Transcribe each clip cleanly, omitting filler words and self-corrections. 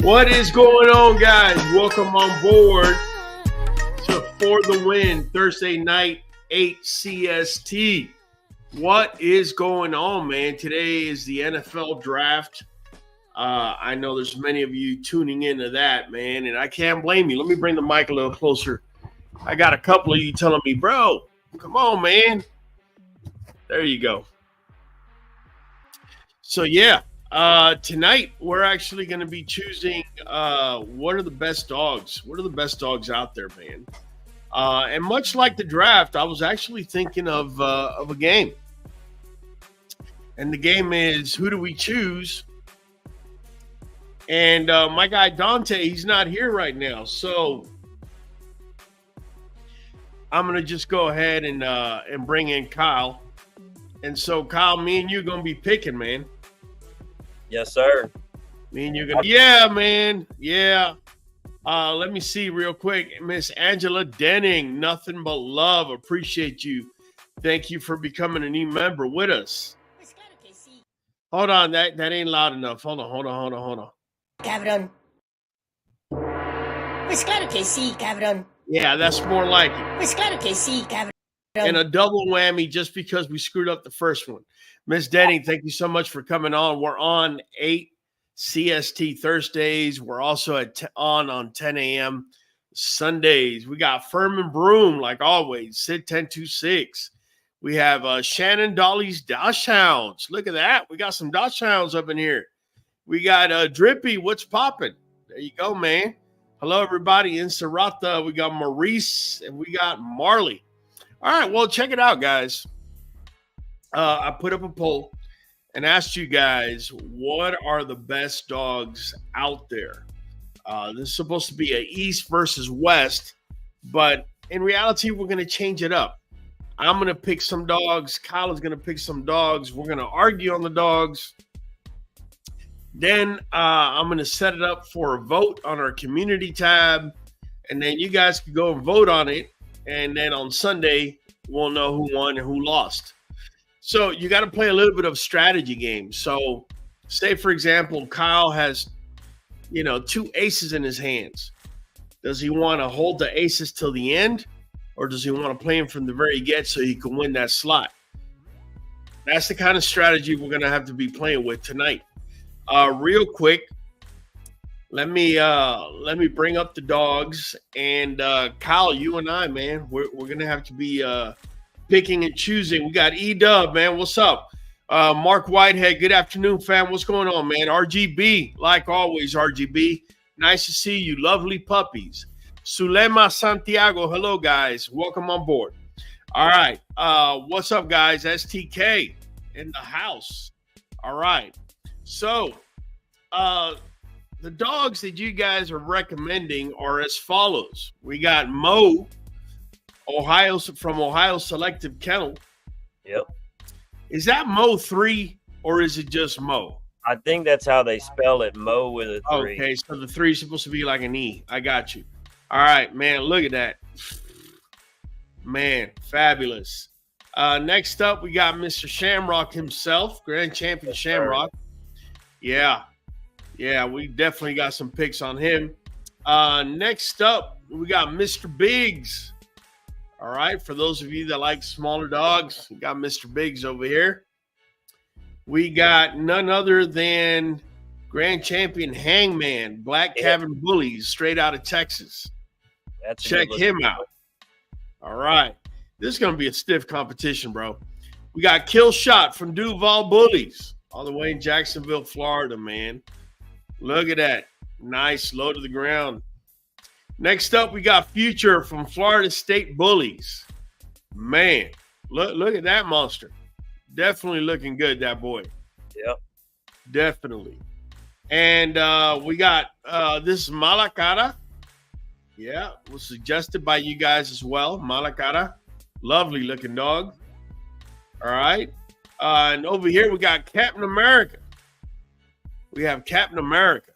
What is going on, guys? Welcome on board to For the Win Thursday night, 8 CST. What is going on, man? Today is the NFL draft. I know there's many of you tuning into that, man, and I can't blame you. Let me bring the mic a little closer. I got a couple of you telling me, bro, come on, man. There you go. So, yeah. Tonight, we're actually going to be choosing what are the best dogs. What are the best dogs out there, man? And much like the draft, I was actually thinking of a game. And the game is, who do we choose? And my guy Dante, he's not here right now. So I'm going to just go ahead and bring in Kyle. And so, Kyle, me and you are going to be picking, man. Yes, sir. Me and you're gonna, yeah, man, yeah. Let me see real quick, Miss Angela Denning. Nothing but love. Appreciate you. Thank you for becoming a new member with us. Hold on, that ain't loud enough. Hold on. Cabrón. Pues claro que sí, cabrón. Yeah, that's more like it. Pues claro que sí, cabrón. And a double whammy just because we screwed up the first one. Miss Denning, thank you so much for coming on. We're on 8 CST Thursdays. We're also on 10 a.m. Sundays. We got Furman Broom, like always, Sid 1026. We have Shannon Dolly's Dosh Hounds. Look at that. We got some Dosh Hounds up in here. We got Drippy. What's popping? There you go, man. Hello, everybody. In Serrata, we got Maurice and we got Marley. All right, well, check it out, guys. I put up a poll and asked you guys, what are the best dogs out there? This is supposed to be an East versus West, but in reality, we're going to change it up. I'm going to pick some dogs. Kyle is going to pick some dogs. We're going to argue on the dogs. Then I'm going to set it up for a vote on our community tab, and then you guys can go and vote on it. And then on Sunday, we'll know who won and who lost. So you got to play a little bit of strategy game. So say, for example, Kyle has, 2 aces in his hands. Does he want to hold the aces till the end, or does he want to play him from the very get so he can win that slot? That's the kind of strategy we're going to have to be playing with tonight. Real quick, let me bring up the dogs, and Kyle, you and I, man, we're gonna have to be picking and choosing. We got E-Dub, man. What's up? Mark Whitehead, good afternoon, fam. What's going on, man? RGB, like always, RGB. Nice to see you. Lovely puppies. Sulema Santiago, hello, guys. Welcome on board. All right. What's up, guys? STK in the house. All right. So, the dogs that you guys are recommending are as follows. We got Mo, from Ohio Selective Kennel. Yep. Is that Mo 3 or is it just Mo? I think that's how they spell it, Mo with a 3. Okay, so the 3 is supposed to be like an E. I got you. All right, man, look at that. Man, fabulous. Next up, we got Mr. Shamrock himself, Grand Champion Shamrock. Yeah, we definitely got some picks on him. Next up, we got Mr. Biggs. All right, for those of you that like smaller dogs, we got Mr. Biggs over here. We got none other than Grand Champion Hangman, Black Cabin Bullies, straight out of Texas. Check him out. All right, this is going to be a stiff competition, bro. We got Kill Shot from Duval Bullies, all the way in Jacksonville, Florida, man. Look at that. Nice, low to the ground. Next up, we got Future from Florida State Bullies. Man, look at that monster. Definitely looking good, that boy. Yep. Definitely. And we got this is Malacara. Yeah, was suggested by you guys as well. Malacara. Lovely looking dog. All right. And over here, we got Captain America. We have Captain America.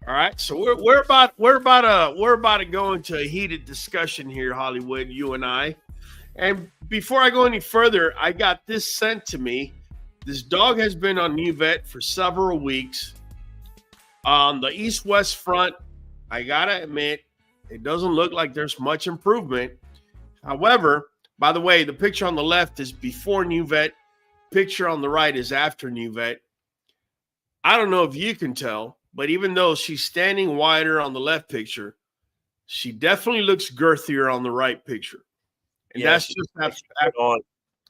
All right, so we're about to go into a heated discussion here, Hollywood, you and I. And before I go any further, I got this sent to me. This dog has been on Nuvet for several weeks. On the east-west front, I gotta admit, it doesn't look like there's much improvement. However, by the way, the picture on the left is before Nuvet. Picture on the right is after Nuvet. I don't know if you can tell, but even though she's standing wider on the left picture, she definitely looks girthier on the right picture. And Yeah, that's just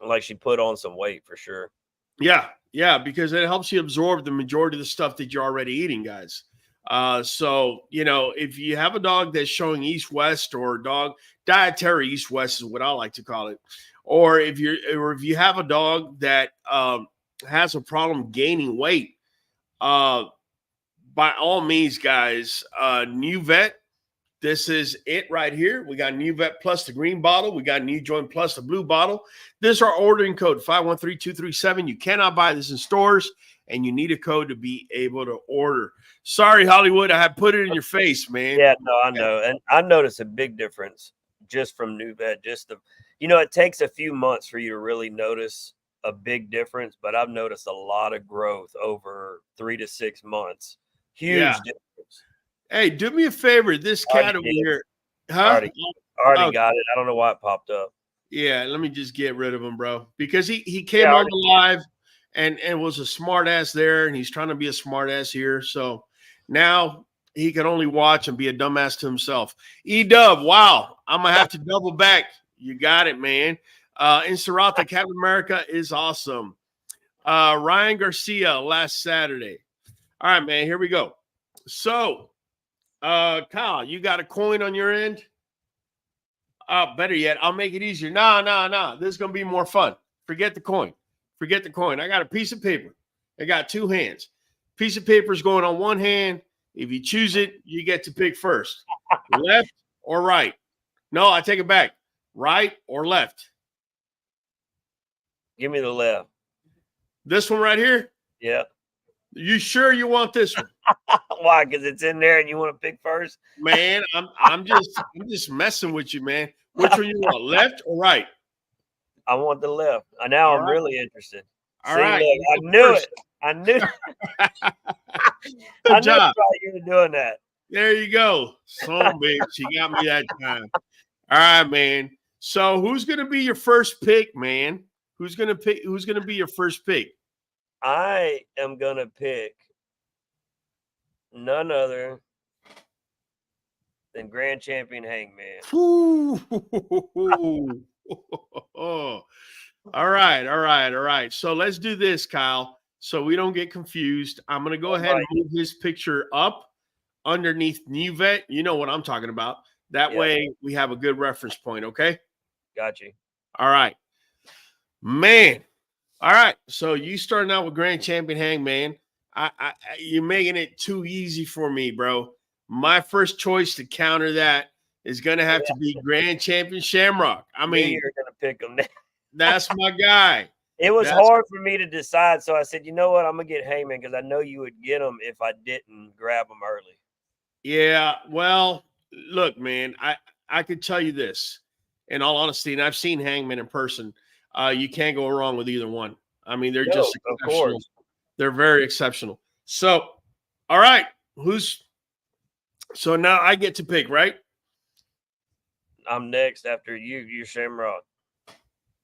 like she put on some weight for sure. Yeah, because it helps you absorb the majority of the stuff that you're already eating, guys. So, if you have a dog that's showing east-west, or dog dietary east-west is what I like to call it, or if you have a dog that has a problem gaining weight, by all means, guys, Nuvet. This is it right here. We got Nuvet plus the green bottle. We got New Joint plus the blue bottle. This is our ordering code, 513237. You cannot buy this in stores, and you need a code to be able to order. Sorry, Hollywood, I had put it in your face, man. Yeah, no, I know. And I noticed a big difference just from Nuvet. It takes a few months for you to really notice a big difference, but I've noticed a lot of growth over 3 to 6 months. Huge difference. Hey, do me a favor. This cat over here. Huh? Already got it. I don't know why it popped up. Yeah, let me just get rid of him, bro. Because he came on the live and was a smart ass there, and he's trying to be a smart ass here. So now he can only watch and be a dumbass to himself. E-Dub, wow. I'm going to have to double back. You got it, man. Inserata, Captain America is awesome. Ryan Garcia last Saturday. All right, man, here we go. So, Kyle, you got a coin on your end? Better yet, I'll make it easier. Nah. This is going to be more fun. Forget the coin. I got a piece of paper. I got two hands. Piece of paper is going on one hand. If you choose it, you get to pick first. Left or right? No, I take it back. Right or left? Give me the left. This one right here? Yeah. You sure you want this one? Why? Because it's in there and you want to pick first? Man, I'm just messing with you, man. Which one you want, left or right? I want the left. Now I'm really interested. All right. Look, I knew it. I knew Good job. You were doing that. There you go. Son, bitch. She got me that time. All right, man. So who's gonna be your first pick, man? Who's gonna be your first pick? I am gonna pick none other than Grand Champion Hangman. All right. So let's do this, Kyle, so we don't get confused. I'm going to go ahead and move his picture up underneath Nuvet. You know what I'm talking about. That way we have a good reference point, okay? Got you. All right. Man. All right. So you starting out with Grand Champion Hangman. You're making it too easy for me, bro. My first choice to counter that is going to have to be Grand Champion Shamrock. I mean, you're going to pick him. That's my guy. It was hard for me to decide, so I said, you know what? I'm going to get Hangman because I know you would get him if I didn't grab him early. Yeah, well, look, man, I could tell you this, in all honesty, and I've seen Hangman in person. You can't go wrong with either one. I mean, they're just exceptional. They're very exceptional. So, all right, so now I get to pick, right? I'm next after you. You're Shamrock.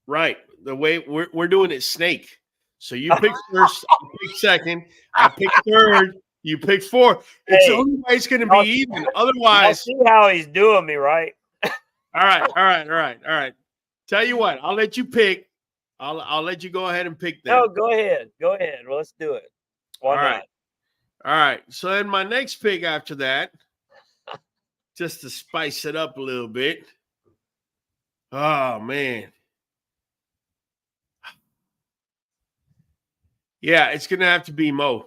Right. The way we're doing it, snake. So you pick first, I pick second, I pick third, you pick fourth. It's the only way it's going to be even. Otherwise, see how he's doing me, right? All right. Tell you what, I'll let you pick. I'll let you go ahead and pick them. No, go ahead. Well, let's do it. Why not? All right. So then my next pick after that, just to spice it up a little bit. Oh man. Yeah, it's gonna have to be Mo.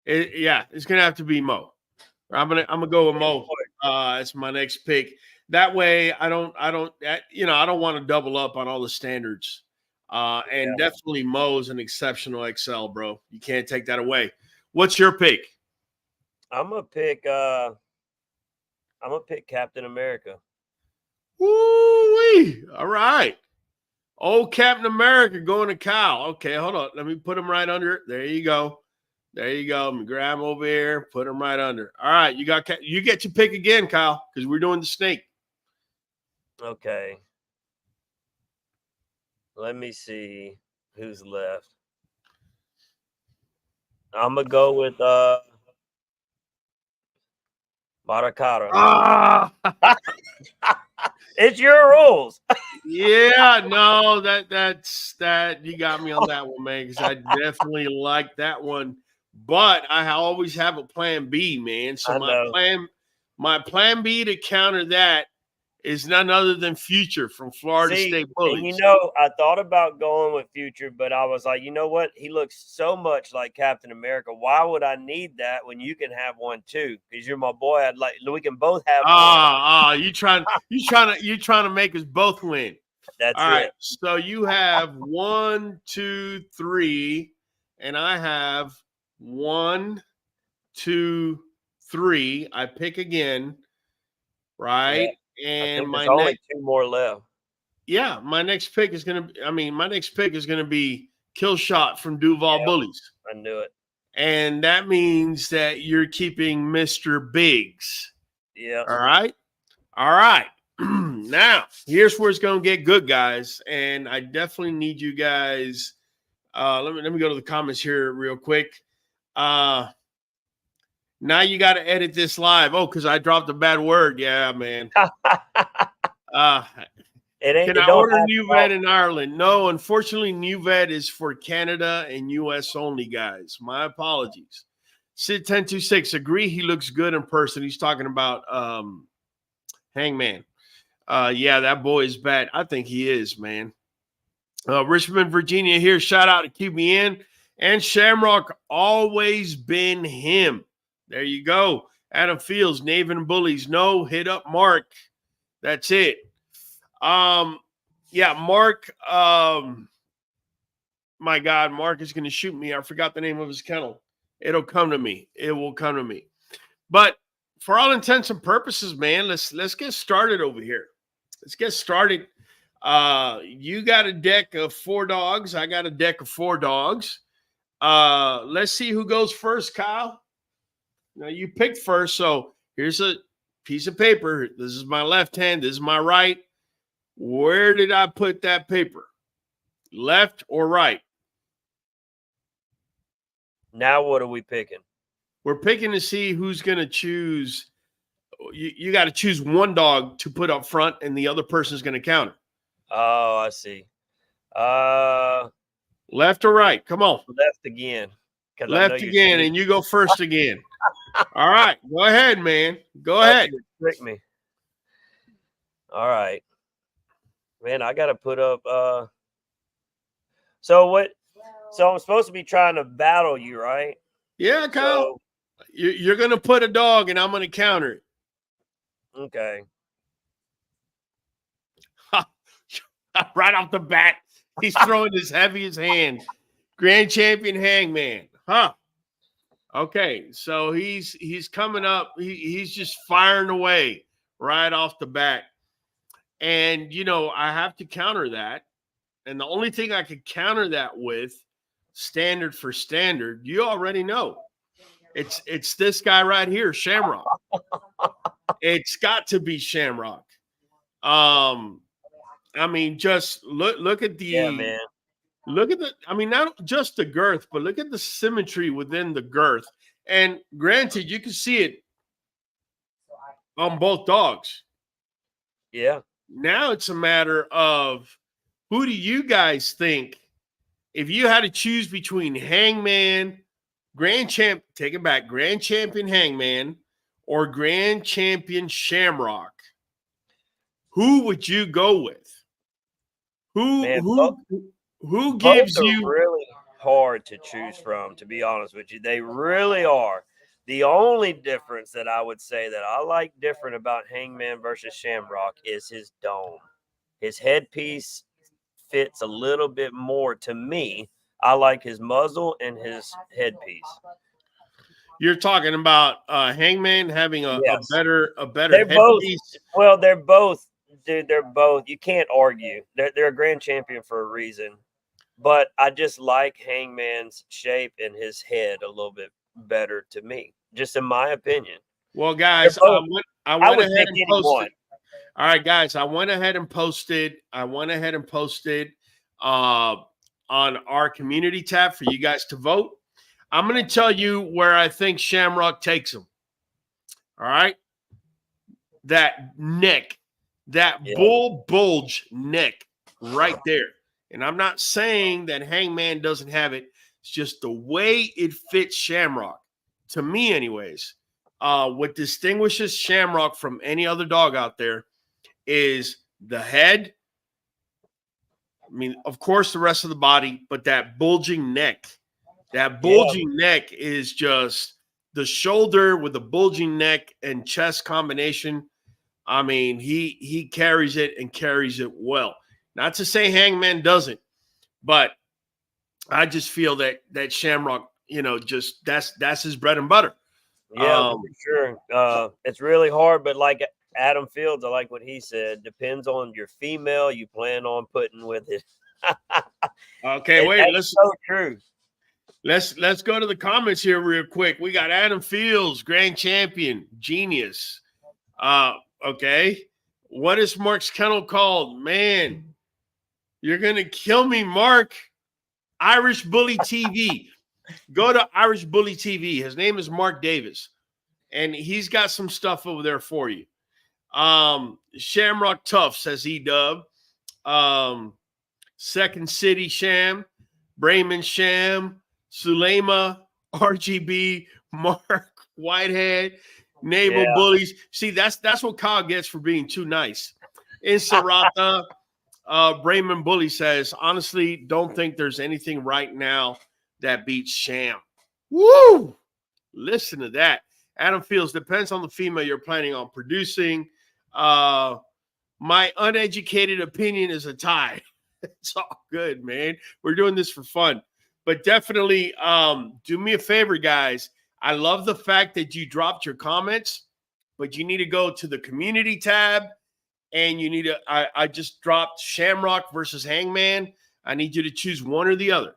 It's gonna have to be Mo. I'm gonna go with Mo. It's my next pick. That way, I don't want to double up on all the standards. Definitely Mo's an exceptional XL, bro. You can't take that away. What's your pick? I'm gonna pick Captain America. Woo-wee. All right. Old Captain America going to Kyle. Okay, hold on. Let me put him right under it. There you go. There you go. I'm gonna grab him over here, put him right under. All right, you get your pick again, Kyle, because we're doing the snake. Okay. Let me see who's left. I'm gonna go with Maracara. Ah, It's your rules. yeah, no, that's you got me on that one, man, because I definitely like that one. But I always have a plan B, man. So I know. my plan B to counter that is none other than Future from Florida See, State and Bullies. I thought about going with Future, but I was like, you know what? He looks so much like Captain America. Why would I need that when you can have one too? Because you're my boy. We can both have one. You trying to make us both win. That's All right. it. So you have 1, 2, 3, and I have 1, 2, 3. I pick again, right? Yeah. And There's only 2 more left. Yeah, my next pick is gonna be Kill Shot from Duval Bullies. I knew it. And that means that you're keeping Mr. Biggs. Yeah. All right. Now, here's where it's gonna get good, guys. And I definitely need you guys. Let me go to the comments here real quick. Now you got to edit this live. Oh, because I dropped a bad word. Yeah, man. Can I order Nuvet in Ireland? No, unfortunately, Nuvet is for Canada and U.S. only, guys. My apologies. Sid 1026, agree he looks good in person. He's talking about Hangman. Yeah, that boy is bad. I think he is, man. Richmond, Virginia here. Shout out to QBN and Shamrock. Always been him. There you go. Adam Fields, Naven Bullies. No, hit up Mark. That's it. Yeah, Mark. My God, Mark is going to shoot me. I forgot the name of his kennel. It'll come to me. It will come to me. But for all intents and purposes, man, let's get started over here. Let's get started. You got a deck of 4 dogs. I got a deck of 4 dogs. Let's see who goes first, Kyle. Now you picked first, so here's a piece of paper. This is my left hand. This is my right. Where did I put that paper? Left or right? Now what are we picking? We're picking to see who's going to choose. You got to choose one dog to put up front, and the other person is going to counter. Oh, I see. Left or right? Come on. Left again. Left again, and you go first again. All right. Go ahead, man. Go ahead. Trick me. All right. Man, I got to put up so I'm supposed to be trying to battle you, right? Yeah, Kyle. So, you're going to put a dog, and I'm going to counter it. Okay. Right off the bat, he's throwing his heaviest hand. Grand champion Hangman. Huh. Okay, so he's coming up. He's just firing away right off the bat. And, I have to counter that. And the only thing I could counter that with, standard for standard, you already know. It's this guy right here, Shamrock. It's got to be Shamrock. I mean, just look at the not just the girth, but look at the symmetry within the girth. And granted, you can see it on both dogs. Yeah. Now it's a matter of who do you guys think, if you had to choose between Hangman, Grand Champion Hangman, or Grand Champion Shamrock, who would you go with? Who gives both are you really hard to choose from, to be honest with you. They really are. The only difference that I would say that I like different about Hangman versus Shamrock is his dome. His headpiece fits a little bit more to me. I like his muzzle and his headpiece. You're talking about Hangman having a better they're headpiece? They're both. Dude, they're both. You can't argue. They're a grand champion for a reason. but I just like Hangman's shape and his head a little bit better to me, just in my opinion. Well, guys, I went ahead and posted. All right, guys, I went ahead and posted. On our community tab for you guys to vote. I'm going to tell you where I think Shamrock takes him. All right. That neck, that bull bulge neck right there. And I'm not saying that Hangman doesn't have it. It's just the way it fits Shamrock, to me anyways. What distinguishes Shamrock from any other dog out there is the head. I mean, of course, the rest of the body, but that bulging neck. That bulging neck is just the shoulder with the bulging neck and chest combination. I mean, he carries it and carries it well. Not to say Hangman doesn't, but I just feel that Shamrock, just that's his bread and butter. Yeah, for sure. It's really hard, but like Adam Fields, I like what he said. Depends on your female you plan on putting with it. Okay, wait. That's so true. Let's go to the comments here real quick. We got Adam Fields, grand champion, genius. Okay. What is Mark's kennel called? Man, you're gonna kill me, Mark. Irish Bully TV. Go to Irish Bully TV. His name is Mark Davis, and he's got some stuff over there for you. Shamrock Tough, says E-Dub. Second City Sham, Brayman Sham, Sulema, RGB, Mark Whitehead, Naval Bullies. See, that's what Kyle gets for being too nice. In Sarata, Brayman Bully says, honestly, don't think there's anything right now that beats Sham. Woo! Listen to that. Adam Fields, depends on the female you're planning on producing. My uneducated opinion is a tie. It's all good, man. We're doing this for fun. But definitely do me a favor, guys. I love the fact that you dropped your comments, but you need to go to the community tab, and you need to I just dropped Shamrock versus Hangman. I need you to choose one or the other.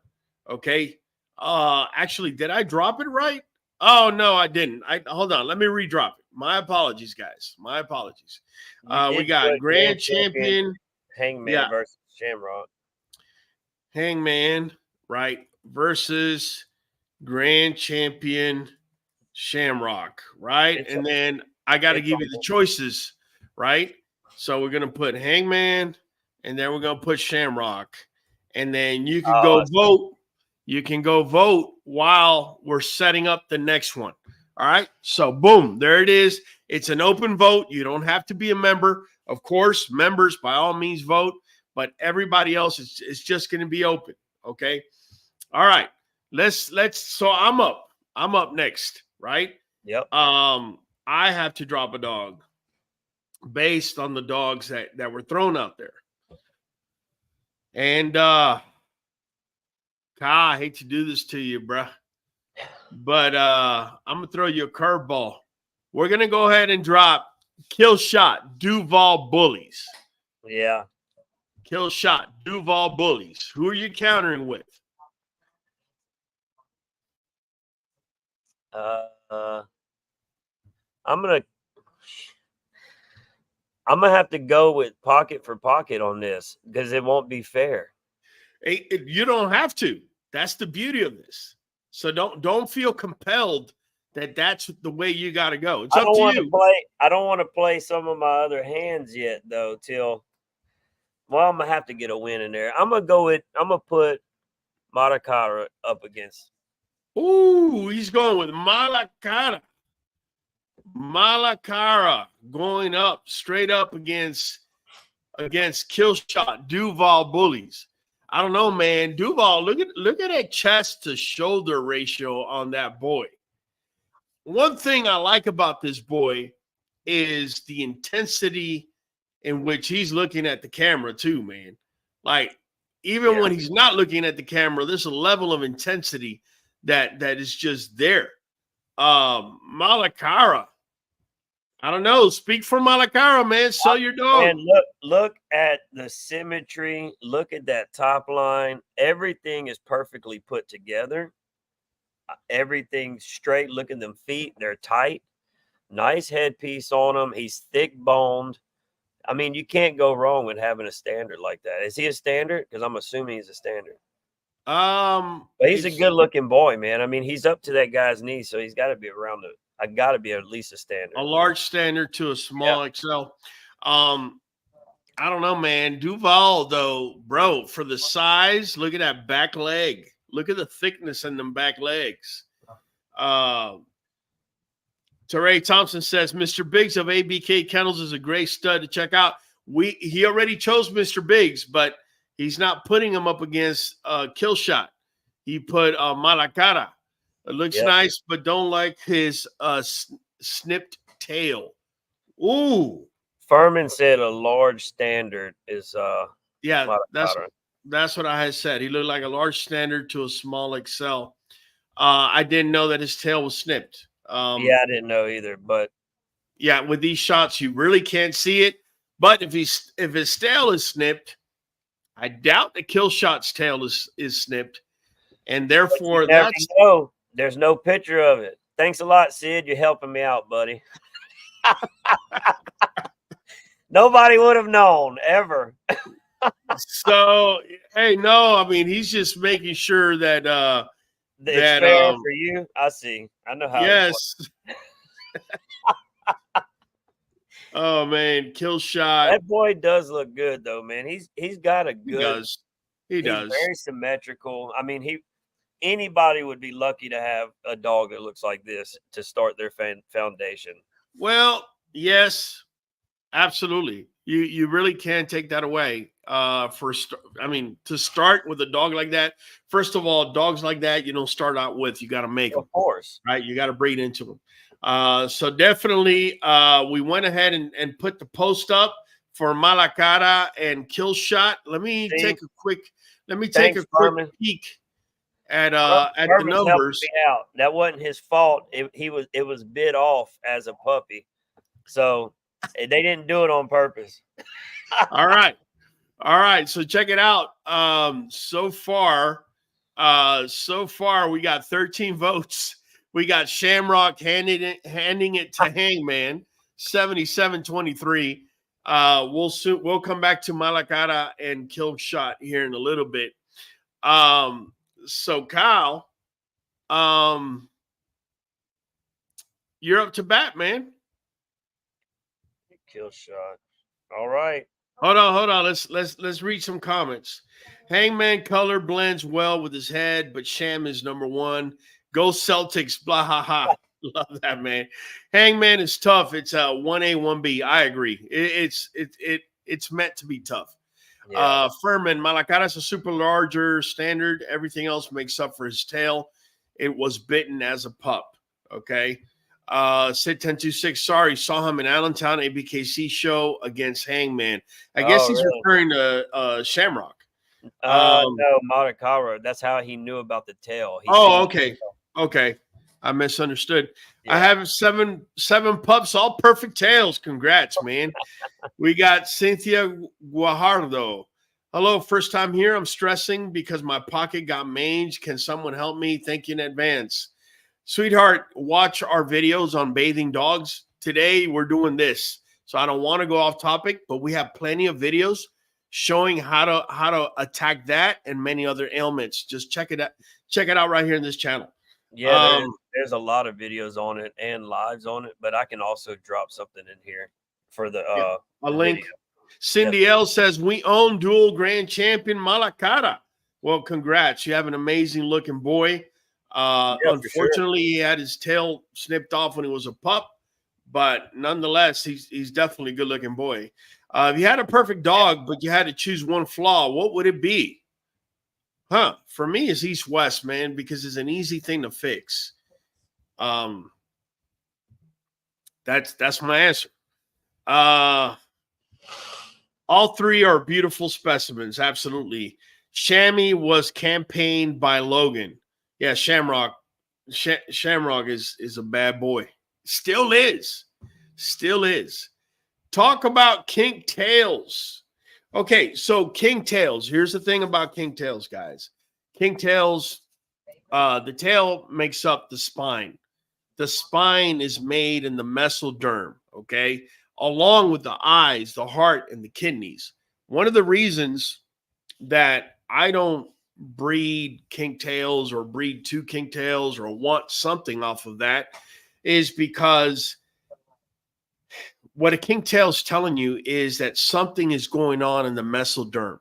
Okay. Actually, did I drop it right? Oh, no, I didn't. Hold on. Let me redrop it. My apologies, guys. My apologies. We got grand champion Hangman versus Shamrock. Hangman, right, versus grand champion Shamrock, right? And then I got to give you the choices, right? So we're going to put Hangman, and then we're going to put Shamrock. And then you can go vote. You can go vote while we're setting up the next one. All right. So, boom, there it is. It's an open vote. You don't have to be a member. Of course, members, by all means, vote. But everybody else, it's just going to be open. Okay. All right. So I'm up. I'm up next. Right. Yep. I have to drop a dog based on the dogs that were thrown out there. And, I hate to do this to you, bruh. But I'm going to throw you a curveball. We're going to go ahead and drop Kill Shot Duval Bullies. Yeah. Kill Shot Duval Bullies. Who are you countering with? I'm gonna have to go with pocket for pocket on this because it won't be fair. You don't have to. That's the beauty of this. So don't feel compelled that's the way you got to go. It's up to you. I don't want to play some of my other hands yet, though. I'm gonna have to get a win in there. I'm gonna put Matakara up against. Ooh, he's going with Malakara. Malakara going up straight up against Killshot Duval Bullies. I don't know, man. Duval, look at that chest to shoulder ratio on that boy. One thing I like about this boy is the intensity in which he's looking at the camera too, man. Like, even when he's not looking at the camera, there's a level of intensity that is just there. Malakara. I don't know. Speak for Malacara, man. Sell your dog. And look at the symmetry. Look at that top line. Everything is perfectly put together. Everything's straight. Look at them feet. They're tight. Nice headpiece on him. He's thick boned. I mean, you can't go wrong with having a standard like that. Is he a standard? Because I'm assuming he's a standard. But he's a good looking boy, man. I mean, he's up to that guy's knee, so he's got to be around the. I got to be at least a standard. A large standard to a small XL. I don't know, man. Duval, though, bro, for the size, look at that back leg. Look at the thickness in them back legs. Teray Thompson says, Mr. Biggs of ABK Kennels is a great stud to check out. He already chose Mr. Biggs, but he's not putting him up against Killshot. He put Malacara. It looks nice, but don't like his snipped tail. Ooh. Furman said a large standard is that's what I had said. He looked like a large standard to a small XL. I didn't know that his tail was snipped. I didn't know either, but yeah, with these shots, you really can't see it. But if his tail is snipped, I doubt that Killshot's tail is snipped, and therefore there's no picture of it. Thanks a lot, Sid. You're helping me out, buddy. Nobody would have known ever. So, hey, no, I mean, he's just making sure that it's fair for you. I see. I know how. Yes. Oh man, Killshot. That boy does look good though, man. He's got a good. He does. Very symmetrical. I mean, anybody would be lucky to have a dog that looks like this to start their foundation. Well, yes, absolutely. You really can't take that away. To start with a dog like that, first of all, dogs like that you don't start out with. You got to make them, of course, right? You got to breed into them. So definitely, we went ahead and put the post up for Malacara and Killshot. Let me take a quick peek at the numbers. That wasn't his fault. It was bit off as a puppy, so they didn't do it on purpose. All right. So check it out. So far, we got 13 votes. We got Shamrock handing it to Hangman, 77-23. We'll come back to Malacara and Killshot here in a little bit. So Kyle, you're up to bat, man. Killshot. All right. Hold on. Let's read some comments. Hangman color blends well with his head, but Sham is number one. Go Celtics, blah ha ha. Love that, man. Hangman is tough. It's a 1A, 1B. I agree. It's meant to be tough. Yeah. Furman, Malacara's a super larger standard. Everything else makes up for his tail. It was bitten as a pup. Okay. Sid 1026, sorry, saw him in Allentown ABKC show against Hangman. I guess he's referring to Shamrock. No, Malacara. That's how he knew about the tail. Okay. I misunderstood. Yeah. I have seven pups, all perfect tails. Congrats, man. We got Cynthia Guajardo. Hello, first time here. I'm stressing because my pocket got mange. Can someone help me? Thank you in advance. Sweetheart, watch our videos on bathing dogs. Today, we're doing this. So I don't want to go off topic, but we have plenty of videos showing how to attack that and many other ailments. Just check it out. Check it out right here in this channel. Yeah, there's a lot of videos on it and lives on it, but I can also drop something in here for a link. Video. Cindy L says, we own dual grand champion Malacara. Well, congrats. You have an amazing looking boy. Unfortunately, he had his tail snipped off when he was a pup, but nonetheless, he's definitely a good looking boy. If you had a perfect dog, but you had to choose one flaw, what would it be? For me, it's east-west, man, because it's an easy thing to fix. That's my answer. All three are beautiful specimens, absolutely. Shammy was campaigned by Logan. Yeah, Shamrock. Shamrock is a bad boy. Still is. Still is. Talk about kink tails. Okay, so kink tails. Here's the thing about kink tails, guys. Kink tails, the tail makes up the spine. The spine is made in the mesoderm, okay, along with the eyes, the heart, and the kidneys. One of the reasons that I don't breed kink tails or breed two kink tails or want something off of that is because what a kink tail is telling you is that something is going on in the mesoderm,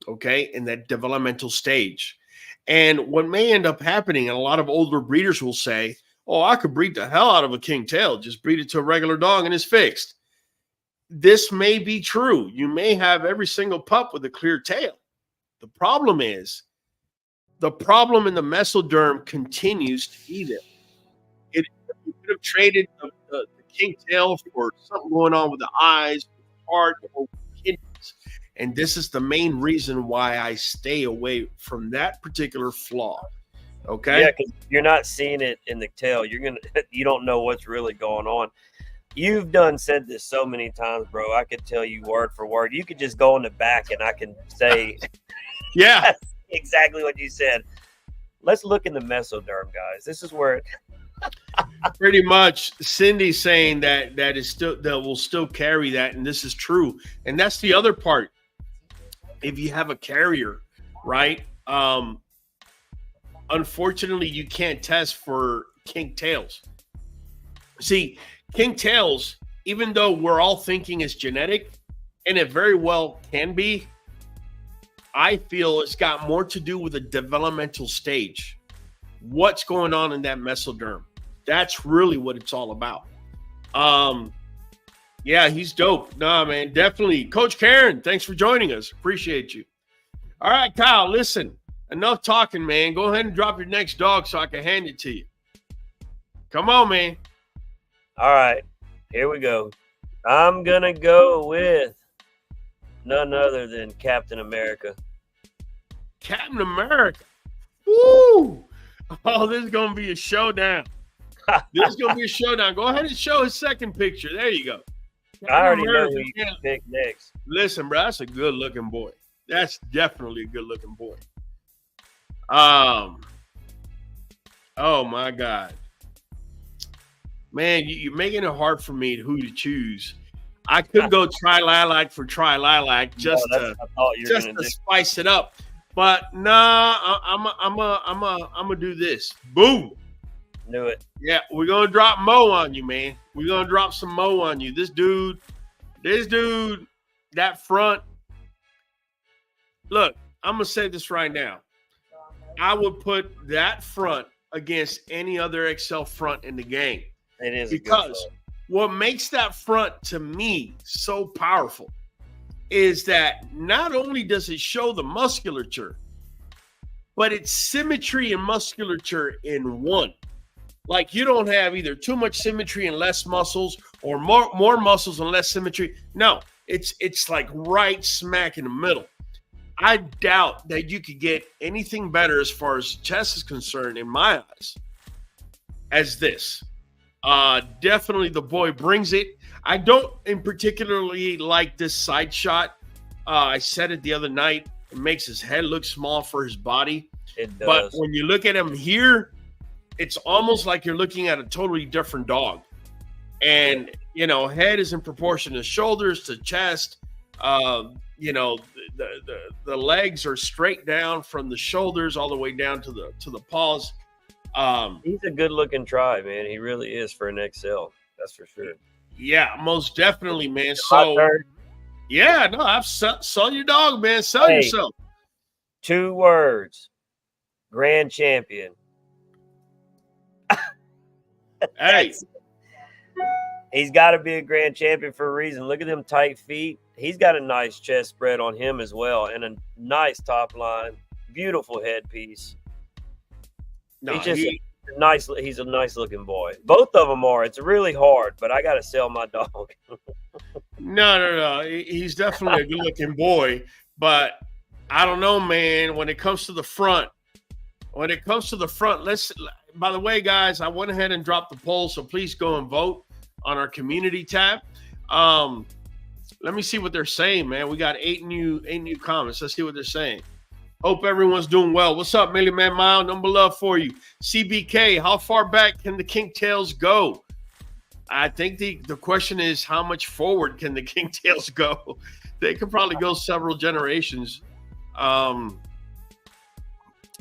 okay, in that developmental stage. And what may end up happening, and a lot of older breeders will say, oh, I could breed the hell out of a king tail. Just breed it to a regular dog and it's fixed. This may be true. You may have every single pup with a clear tail. The problem is, the problem in the mesoderm continues to be there. You could have traded the king tail for something going on with the eyes, heart, or kidneys. And this is the main reason why I stay away from that particular flaw. Okay. Yeah, because you're not seeing it in the tail. You don't know what's really going on. You've said this so many times, bro. I could tell you word for word. You could just go in the back and I can say, yeah, exactly what you said. Let's look in the mesoderm, guys. This is where it. Pretty much, Cindy's saying that will still carry that, and this is true. And that's the other part. If you have a carrier, right? Unfortunately, you can't test for kink tails. See, kink tails, even though we're all thinking it's genetic, and it very well can be, I feel it's got more to do with the developmental stage. What's going on in that mesoderm? That's really what it's all about. Yeah, he's dope. Nah, man, definitely. Coach Karen, thanks for joining us. Appreciate you. All right, Kyle, listen. Enough talking, man. Go ahead and drop your next dog so I can hand it to you. Come on, man. All right, here we go. I'm going to go with none other than Captain America. Captain America. Woo! Oh, this is going to be a showdown. This is going to be a showdown. Go ahead and show his second picture. There you go. Captain I already America, know who you pick next. Listen, bro, that's a good-looking boy. That's definitely a good-looking boy. Oh, my God. Man, you're making it hard for me who to choose. I could go Tri-Lilac for Tri-Lilac just to spice it up. But nah, I'm gonna do this. Boom. Knew it. Yeah, we're gonna drop Mo on you, man. We're gonna drop some Mo on you. This dude, that front. Look, I'm gonna say this right now. I would put that front against any other XL front in the game. It is because what makes that front to me so powerful is that not only does it show the musculature, but it's symmetry and musculature in one. Like you don't have either too much symmetry and less muscles or more muscles and less symmetry. No, it's like right smack in the middle. I doubt that you could get anything better as far as chest is concerned in my eyes as this. Definitely the boy brings it. I don't in particularly like this side shot. I said it the other night. It makes his head look small for his body. It does. But when you look at him here, it's almost like you're looking at a totally different dog. And, you know, head is in proportion to shoulders to chest. You know, the legs are straight down from the shoulders all the way down to the paws. He's a good-looking try, man. He really is for an XL. That's for sure. Yeah, most definitely, man. So, yeah, no, I've sold your dog, man. Sell yourself. 2 words. Grand champion. Hey. He's got to be a grand champion for a reason. Look at them tight feet. He's got a nice chest spread on him as well and a nice top line. Beautiful headpiece. No, he's a nice looking boy. Both of them are. It's really hard, but I got to sell my dog. No. He's definitely a good looking boy, but I don't know, man. When it comes to the front, by the way, guys, I went ahead and dropped the poll, so please go and vote. on our community tab. Let me see what they're saying, man. We got eight new comments. Let's see what they're saying. Hope everyone's doing well. What's up, Million Man Mile? Number love for you. CBK, how far back can the Kingtails go? I think the question is, how much forward can the Kingtails go? They could probably go several generations.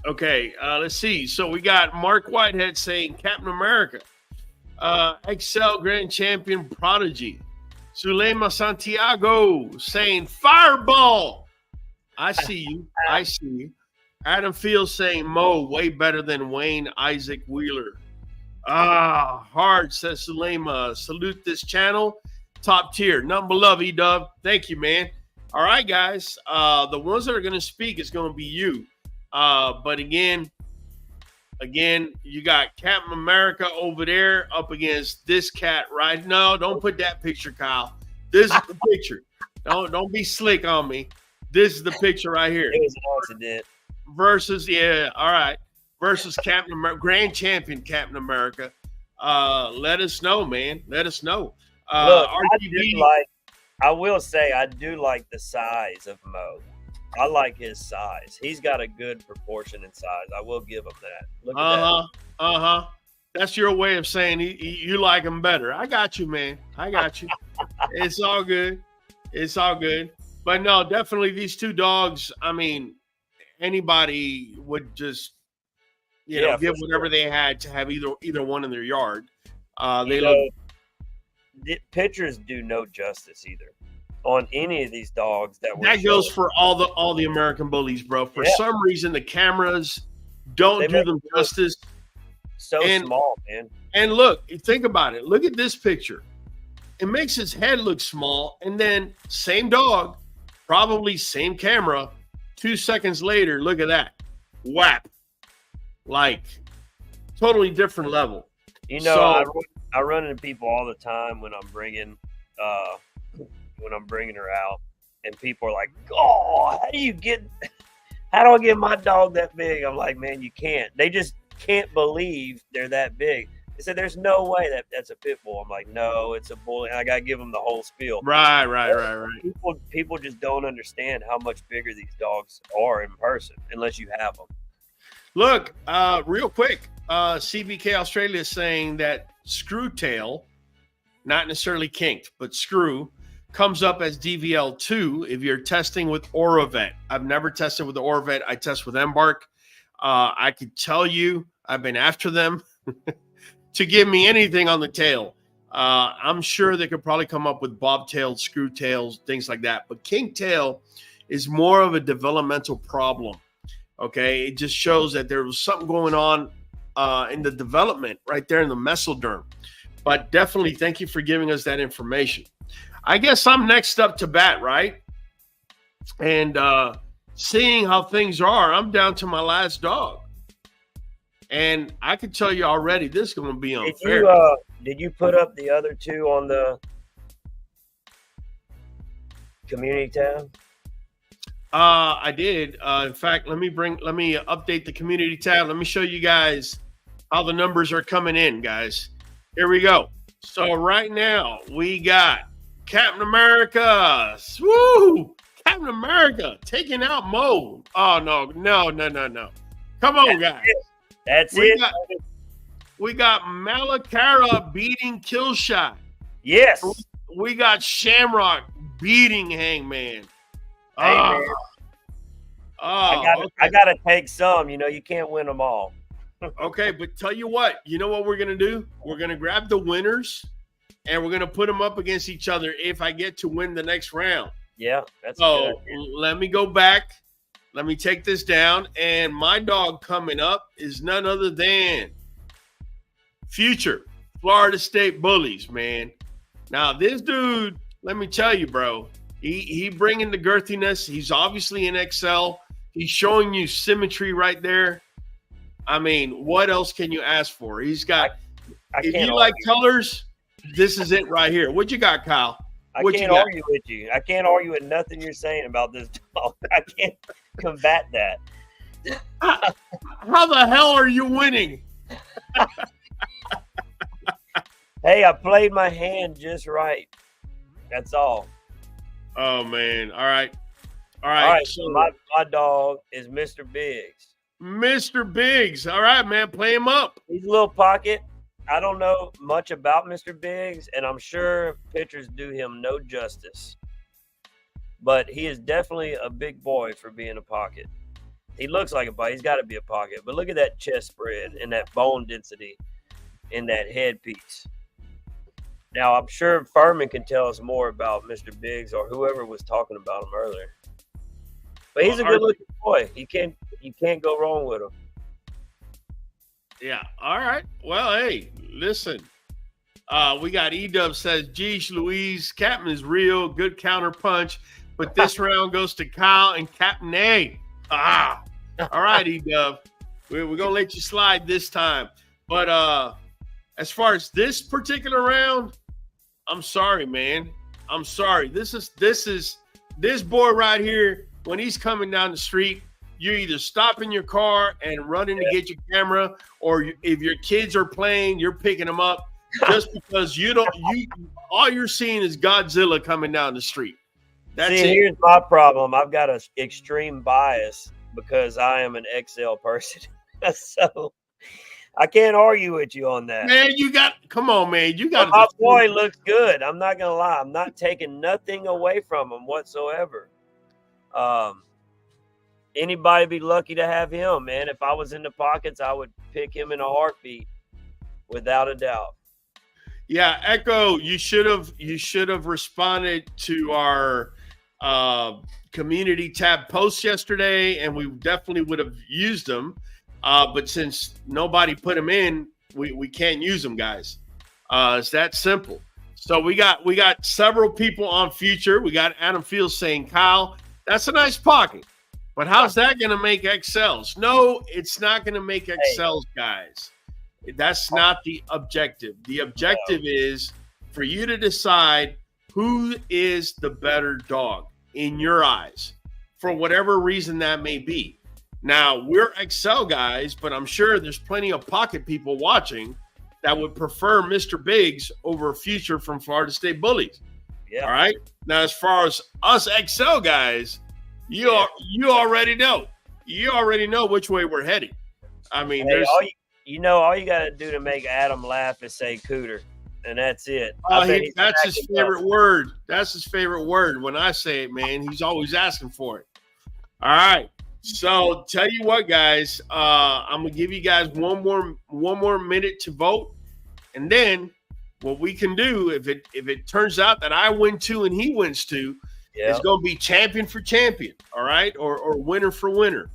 Okay, let's see. So we got Mark Whitehead saying Captain America, Excel Grand Champion Prodigy. Zulema Santiago saying Fireball. I see you. I see you. Adam Fields saying Mo, way better than Wayne Isaac Wheeler. Hard, says Zulema. Salute this channel. Top tier. Nothing but love, E-Dub. Thank you, man. All right, guys. The ones that are going to speak is going to be you. But again, you got Captain America over there up against this cat right now. Don't put that picture, Kyle. This is the picture. Don't be slick on me. This is the picture right here. It was an accident. Versus, all right. Versus Captain America, Grand Champion Captain America. Let us know, man. Let us know. Look, RTB, I will say I do like the size of Mo. I like his size. He's got a good proportion in size. I will give him that. Look at that. That's your way of saying you like him better. I got you, man. I got you. It's all good. It's all good. But no, definitely these two dogs, I mean, anybody would just, give whatever they had to have either one in their yard. Pictures do no justice either on any of these dogs that goes for all the American bullies, bro. For some reason, the cameras don't do them justice. So small, man. And look, think about it. Look at this picture. It makes his head look small, and then same dog, probably same camera. 2 seconds later, look at that. Whap. Like, totally different level. I run into people all the time when I'm bringing her out, and people are like, "Oh, how do I get my dog that big?" I'm like, "Man, you can't." They just can't believe they're that big. They said, "There's no way that's a pit bull." I'm like, "No, it's a bully." And I gotta give them the whole spiel. Right. People just don't understand how much bigger these dogs are in person unless you have them. Look, real quick, CBK Australia is saying that Screwtail, not necessarily kinked, but screw, comes up as DVL2 if you're testing with Oravet. I've never tested with the Oravet. I test with Embark. I could tell you I've been after them to give me anything on the tail. I'm sure they could probably come up with bobtails, screwtails, things like that. But kinktail is more of a developmental problem. Okay, it just shows that there was something going on in the development right there in the mesoderm. But definitely thank you for giving us that information. I guess I'm next up to bat, right? And seeing how things are, I'm down to my last dog. And I can tell you already, this is going to be unfair. Did you put up the other two on the community tab? I did. In fact, let me update the community tab. Let me show you guys how the numbers are coming in, guys. Here we go. So right now we got Captain America. Woo! Captain America taking out Mo. Oh, no. Come on, guys. That's it. We got Malakara beating Killshot. Yes. We got Shamrock beating Hangman. Hey, man. I gotta take some. You can't win them all. Okay, but tell you what. You know what we're gonna do? We're gonna grab the winners, and we're gonna put them up against each other. If I get to win the next round. Yeah, that's so. Good. Let me go back. Let me take this down, and my dog coming up is none other than Future Florida State Bullies, man. Now this dude, let me tell you, bro. He bringing the girthiness. He's obviously in XL. He's showing you symmetry right there. I mean, what else can you ask for? He's got. If you like colors, this is it right here. What you got, Kyle? I can't argue with you. I can't argue with nothing you're saying about this dog. I can't combat that. How the hell are you winning? Hey, I played my hand just right. That's all. Oh man. All right. All right. So My dog is Mr. Biggs. Mr. Biggs. All right, man. Play him up. He's a little pocket. I don't know much about Mr. Biggs, and I'm sure pictures do him no justice. But he is definitely a big boy for being a pocket. He looks like a pocket. He's got to be a pocket. But look at that chest spread and that bone density in that headpiece. Now, I'm sure Furman can tell us more about Mr. Biggs or whoever was talking about him earlier. But he's a good-looking boy. You can't go wrong with him. Yeah. All right. Well, hey, listen. We got E-Dub says, geez, Louise, Captain is real. Good counter punch. But this round goes to Kyle and Captain A. Ah. All right, E-Dub. We're going to let you slide this time. But as far as this particular round, I'm sorry, man. I'm sorry. This boy right here, when he's coming down the street, you either stop in your car and running to get your camera, or if your kids are playing, you're picking them up just because all you're seeing is Godzilla coming down the street. That's it. Here's my problem. I've got an extreme bias because I am an XL person. So I can't argue with you on that. Man, come on, man. My boy looks good. I'm not going to lie. I'm not taking nothing away from him whatsoever. Anybody be lucky to have him, man. If I was in the pockets, I would pick him in a heartbeat, without a doubt. Yeah, Echo, you should have responded to our community tab post yesterday, and we definitely would have used them. But since nobody put them in, we can't use them, guys. It's that simple. So we got several people on Future. We got Adam Fields saying, Kyle, that's a nice pocket. But how's that going to make XLs? No, it's not going to make XLs, guys. That's not the objective. The objective is for you to decide who is the better dog in your eyes, for whatever reason that may be. Now, we're XL guys, but I'm sure there's plenty of pocket people watching that would prefer Mr. Biggs over Future from Florida State Bullies. Yeah. All right. Now, as far as us XL guys, you already know. You already know which way we're heading. I mean, all you got to do to make Adam laugh is say cooter, and that's it. That's his favorite word. That's his favorite word. When I say it, man, he's always asking for it. All right. So tell you what, guys, I'm gonna give you guys one more minute to vote, and then what we can do, if it turns out that I win 2 and he wins 2, it's gonna be champion for champion, all right, or winner for winner.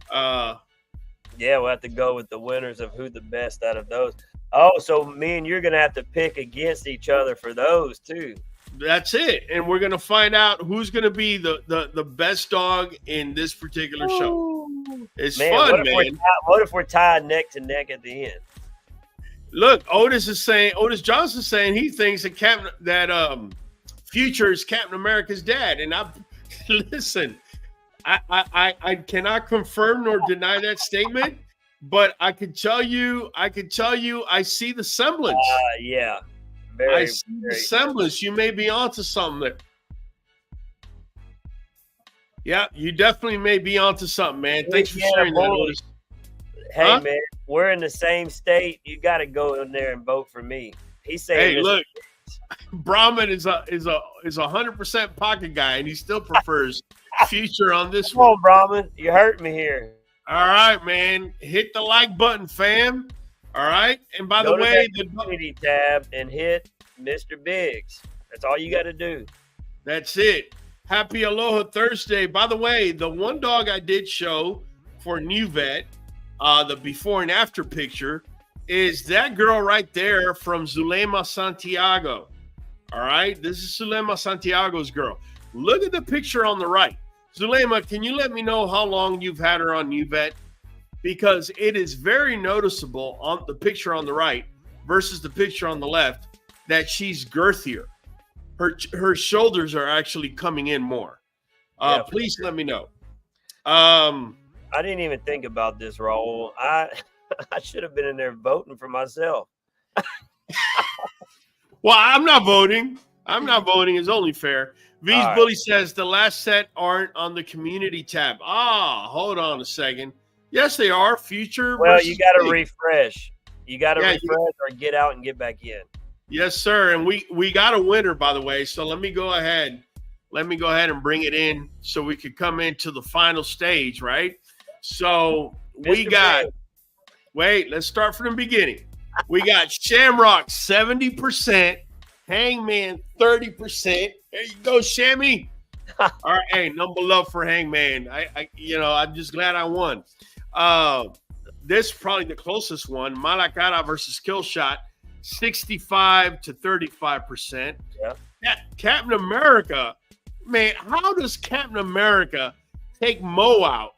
We'll have to go with the winners of who the best out of those. Oh, so me and you're gonna have to pick against each other for those too. That's it, and we're gonna find out who's gonna be the best dog in this particular show. It's fun, man. What if we're tied neck to neck at the end? Look, Otis Johnson is saying he thinks that Future is Captain America's dad, and listen. I cannot confirm nor deny that statement, but I can tell you I see the semblance. Yeah. I see the semblance. You may be onto something there. Yeah, you definitely may be onto something, man. Thanks for sharing that, Otis. Hey, man, we're in the same state. You got to go in there and vote for me. He's saying, hey, look, Brahman is a 100% pocket guy, and he still prefers Future on this one. Come on, Brahman. You hurt me here. All right, man. Hit the like button, fam. All right. And by the way, the community tab and hit Mr. Biggs. That's all you got to do. That's it. Happy Aloha Thursday. By the way, the one dog I did show for Nuvet, the before and after picture, is that girl right there from Zulema Santiago. All right. This is Zulema Santiago's girl. Look at the picture on the right. Zulema, can you let me know how long you've had her on Nuvet? Because it is very noticeable on the picture on the right versus the picture on the left that she's girthier. Her shoulders are actually coming in more. Please let me know. I didn't even think about this, Raul. I should have been in there voting for myself. Well, I'm not voting. I'm not voting. It's only fair. V's All right. Bully says the last set aren't on the community tab. Hold on a second. Yes, they are. Future. Well, versus you got to big. refresh. You got to refresh or get out and get back in. Yes, sir. And we got a winner, by the way. So let me go ahead. Let me go ahead and bring it in so we could come into the final stage, right? So we Mr. got. Big. Wait, let's start from the beginning. We got Shamrock 70%, Hangman 30%. There you go, Shammy. All right, hey, number love for Hangman. I'm just glad I won. This is probably the closest one. Malakara versus Killshot, 65 to 35%. Yeah. Captain America, man, how does Captain America take Mo out?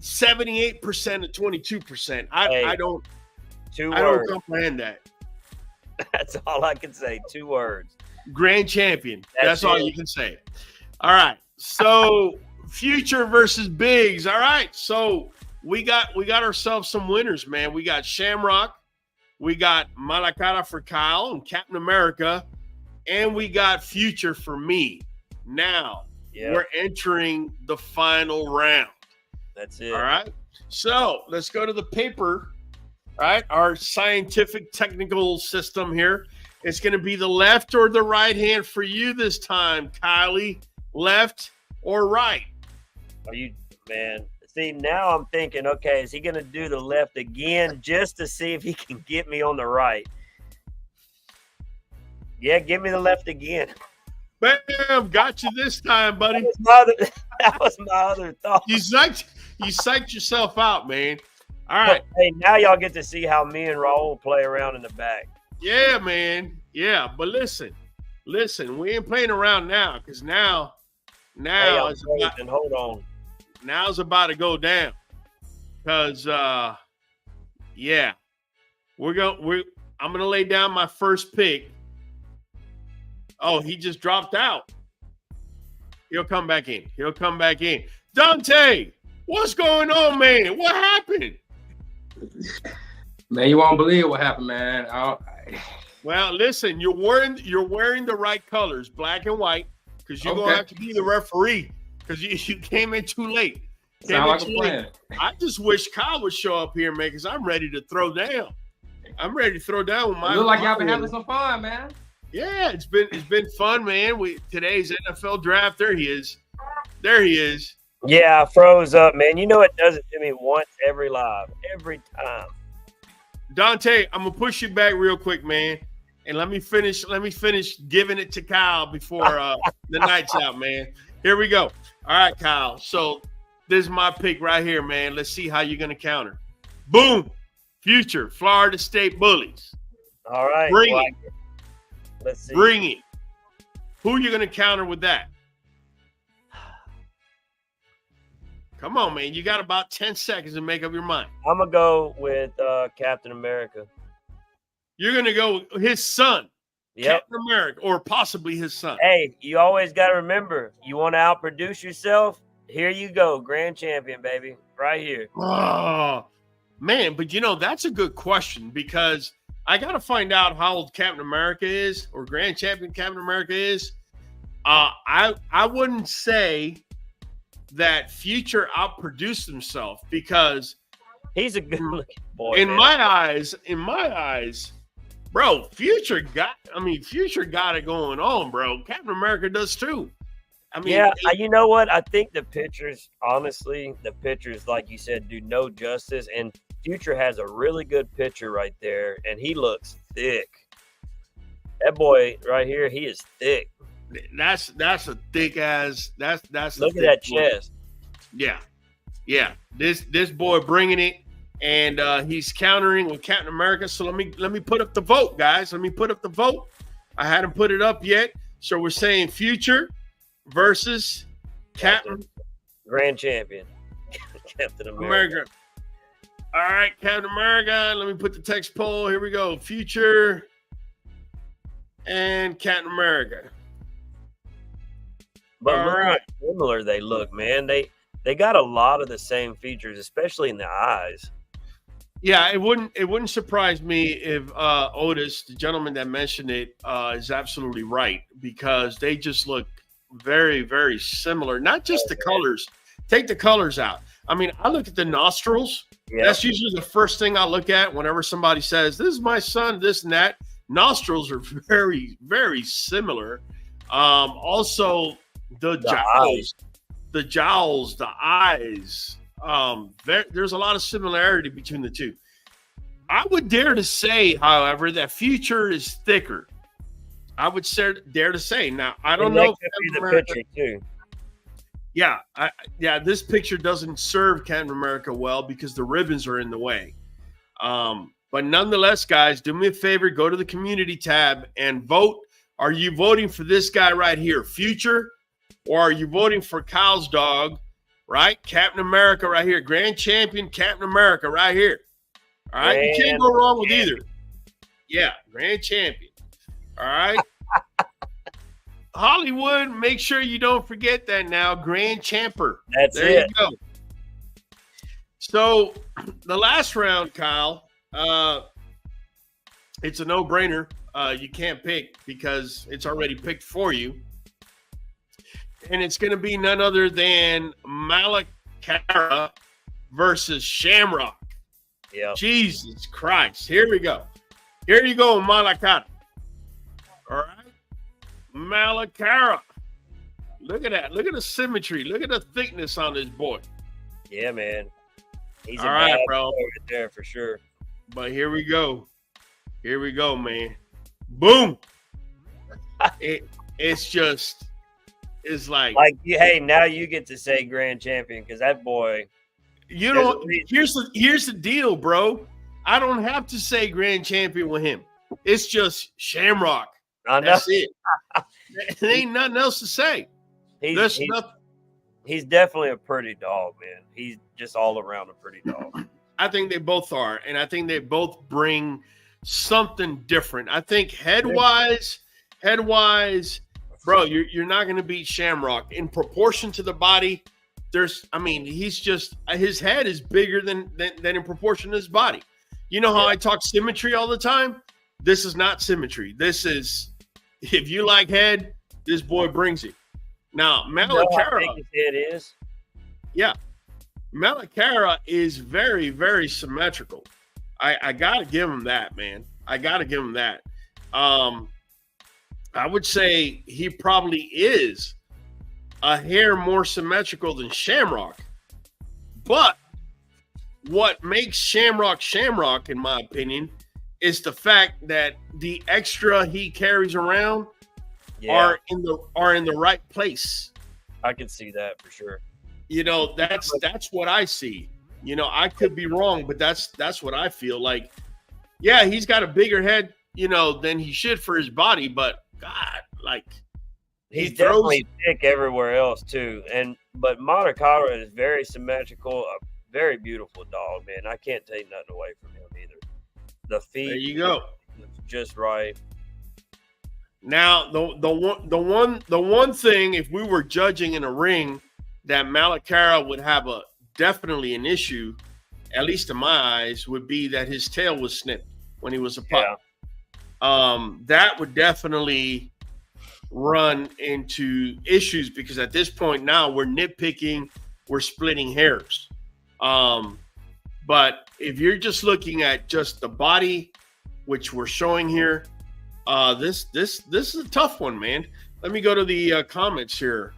78% to 22%. I don't comprehend that. That's all I can say. 2 words. Grand champion. That's it. all you can say. All right. So Future versus Biggs. All right. So we got ourselves some winners, man. We got Shamrock, we got Malakara for Kyle and Captain America, and we got Future for me. Now we're entering the final round. That's it. All right. So let's go to the paper. All right. Our scientific technical system here. It's going to be the left or the right hand for you this time, Kylie. Left or right? Are you, man? See, now I'm thinking, okay, is he going to do the left again just to see if he can get me on the right? Yeah, give me the left again. Bam! Got you this time, buddy. That was my other thought. You psyched yourself out, man. All right. Hey, now y'all get to see how me and Raul play around in the back. Yeah, man. Yeah, but listen, we ain't playing around now because now it's about, hold on. Now it's about to go down. Because I'm gonna lay down my first pick. Oh, he just dropped out. He'll come back in. Dante, what's going on, man? What happened? Man, you won't believe what happened, man. Well, listen, you're wearing the right colors, black and white, because you're gonna have to be the referee because you came in too late. Sound like a plan. I just wish Kyle would show up here, man, because I'm ready to throw down. I'm ready to throw down with my. Look like y'all been having some fun, man. Yeah, it's been fun, man. Today's NFL draft. There he is. Yeah, I froze up, man. You know it does it to me once every time. Dante, I'm gonna push you back real quick, man, and let me finish giving it to Kyle before the night's out, man. Here we go. All right, Kyle. So this is my pick right here, man. Let's see how you're gonna counter. Boom. Future Florida State Bullies. All right. Bring it. Let's see. Bring it. Who are you gonna counter with that? Come on, man. You got about 10 seconds to make up your mind. I'm going to go with Captain America. You're going to go with his son, Yep. Captain America, or possibly his son. Hey, you always got to remember, you want to outproduce yourself? Here you go. Grand champion, baby. Right here. Oh, man. But, that's a good question because I got to find out how old Captain America is or Grand Champion Captain America is. I wouldn't say that Future outproduced himself because he's a good looking boy. In my eyes, bro, Future got it going on, bro. Captain America does too. You know what? I think the pictures, like you said, do no justice. And Future has a really good picture right there, and he looks thick. That boy right here, he is thick. That's a thick ass. That's look at that chest. Yeah. This boy bringing it, and he's countering with Captain America. So let me put up the vote, guys. Let me put up the vote. I hadn't put it up yet, so we're saying Future versus Captain Grand Champion Captain America. All right, Captain America. Let me put the text poll. Here we go. Future and Captain America. But look how similar they look, man. They got a lot of the same features, especially in the eyes. Yeah, it wouldn't surprise me if Otis, the gentleman that mentioned it, is absolutely right because they just look very, very similar. Not just the colors. Take the colors out. I mean, I look at the nostrils. Yeah. That's usually the first thing I look at whenever somebody says, "This is my son," this and that. Nostrils are very, very similar. Also, the jowls, the eyes. There's a lot of similarity between the two. I would dare to say, however, that Future is thicker. I would dare to say. Now, I don't know. Could be the picture too. Yeah, this picture doesn't serve Captain America well because the ribbons are in the way. But nonetheless, guys, do me a favor, go to the community tab and vote. Are you voting for this guy right here, Future, or are you voting for Kyle's dog, right? Captain America right here, Grand Champion Captain America right here. All right, you can't go wrong with either. Yeah, Grand Champion. All right. Hollywood, make sure you don't forget that now. Grand Champer. There you go. So the last round, Kyle, it's a no-brainer. You can't pick because it's already picked for you. And it's going to be none other than Malakara versus Shamrock. Yeah. Jesus Christ. Here we go. Here you go, Malakara. All right. Malakara. Look at that. Look at the symmetry. Look at the thickness on this boy. Yeah, man. He's all right, bro. Right there for sure. But here we go. Here we go, man. Boom. It's like hey, now you get to say Grand Champion because that boy. You know, here's the deal, bro. I don't have to say Grand Champion with him. It's just Shamrock. I know. That's it. There ain't nothing else to say. He's definitely a pretty dog, man. He's just all around a pretty dog. I think they both are, and I think they both bring something different. I think head-wise, bro, you're not going to beat Shamrock in proportion to the body. He's just his head is bigger than in proportion to his body. You know how I talk symmetry all the time? This is not symmetry. This is, if you like head, this boy brings it. Now, Malakara, it is. Yeah, Malakara is very, very symmetrical. I gotta give him that, man. I gotta give him that. I would say he probably is a hair more symmetrical than Shamrock. But what makes Shamrock, in my opinion, is the fact that the extra he carries around are in the right place. I can see that for sure. You know, that's what I see. You know, I could be wrong, but that's what I feel like. Yeah, he's got a bigger head, you know, than he should for his body, but God, like he's definitely thick everywhere else too. But Malakara is very symmetrical, a very beautiful dog, man. I can't take nothing away from him either. The feet, there you go, just right. Now, the one thing, if we were judging in a ring, that Malakara would have definitely an issue, at least in my eyes, would be that his tail was snipped when he was a pup. Yeah. That would definitely run into issues because at this point now we're nitpicking, we're splitting hairs. But if you're just looking at just the body, which we're showing here, this is a tough one, man. Let me go to the comments here.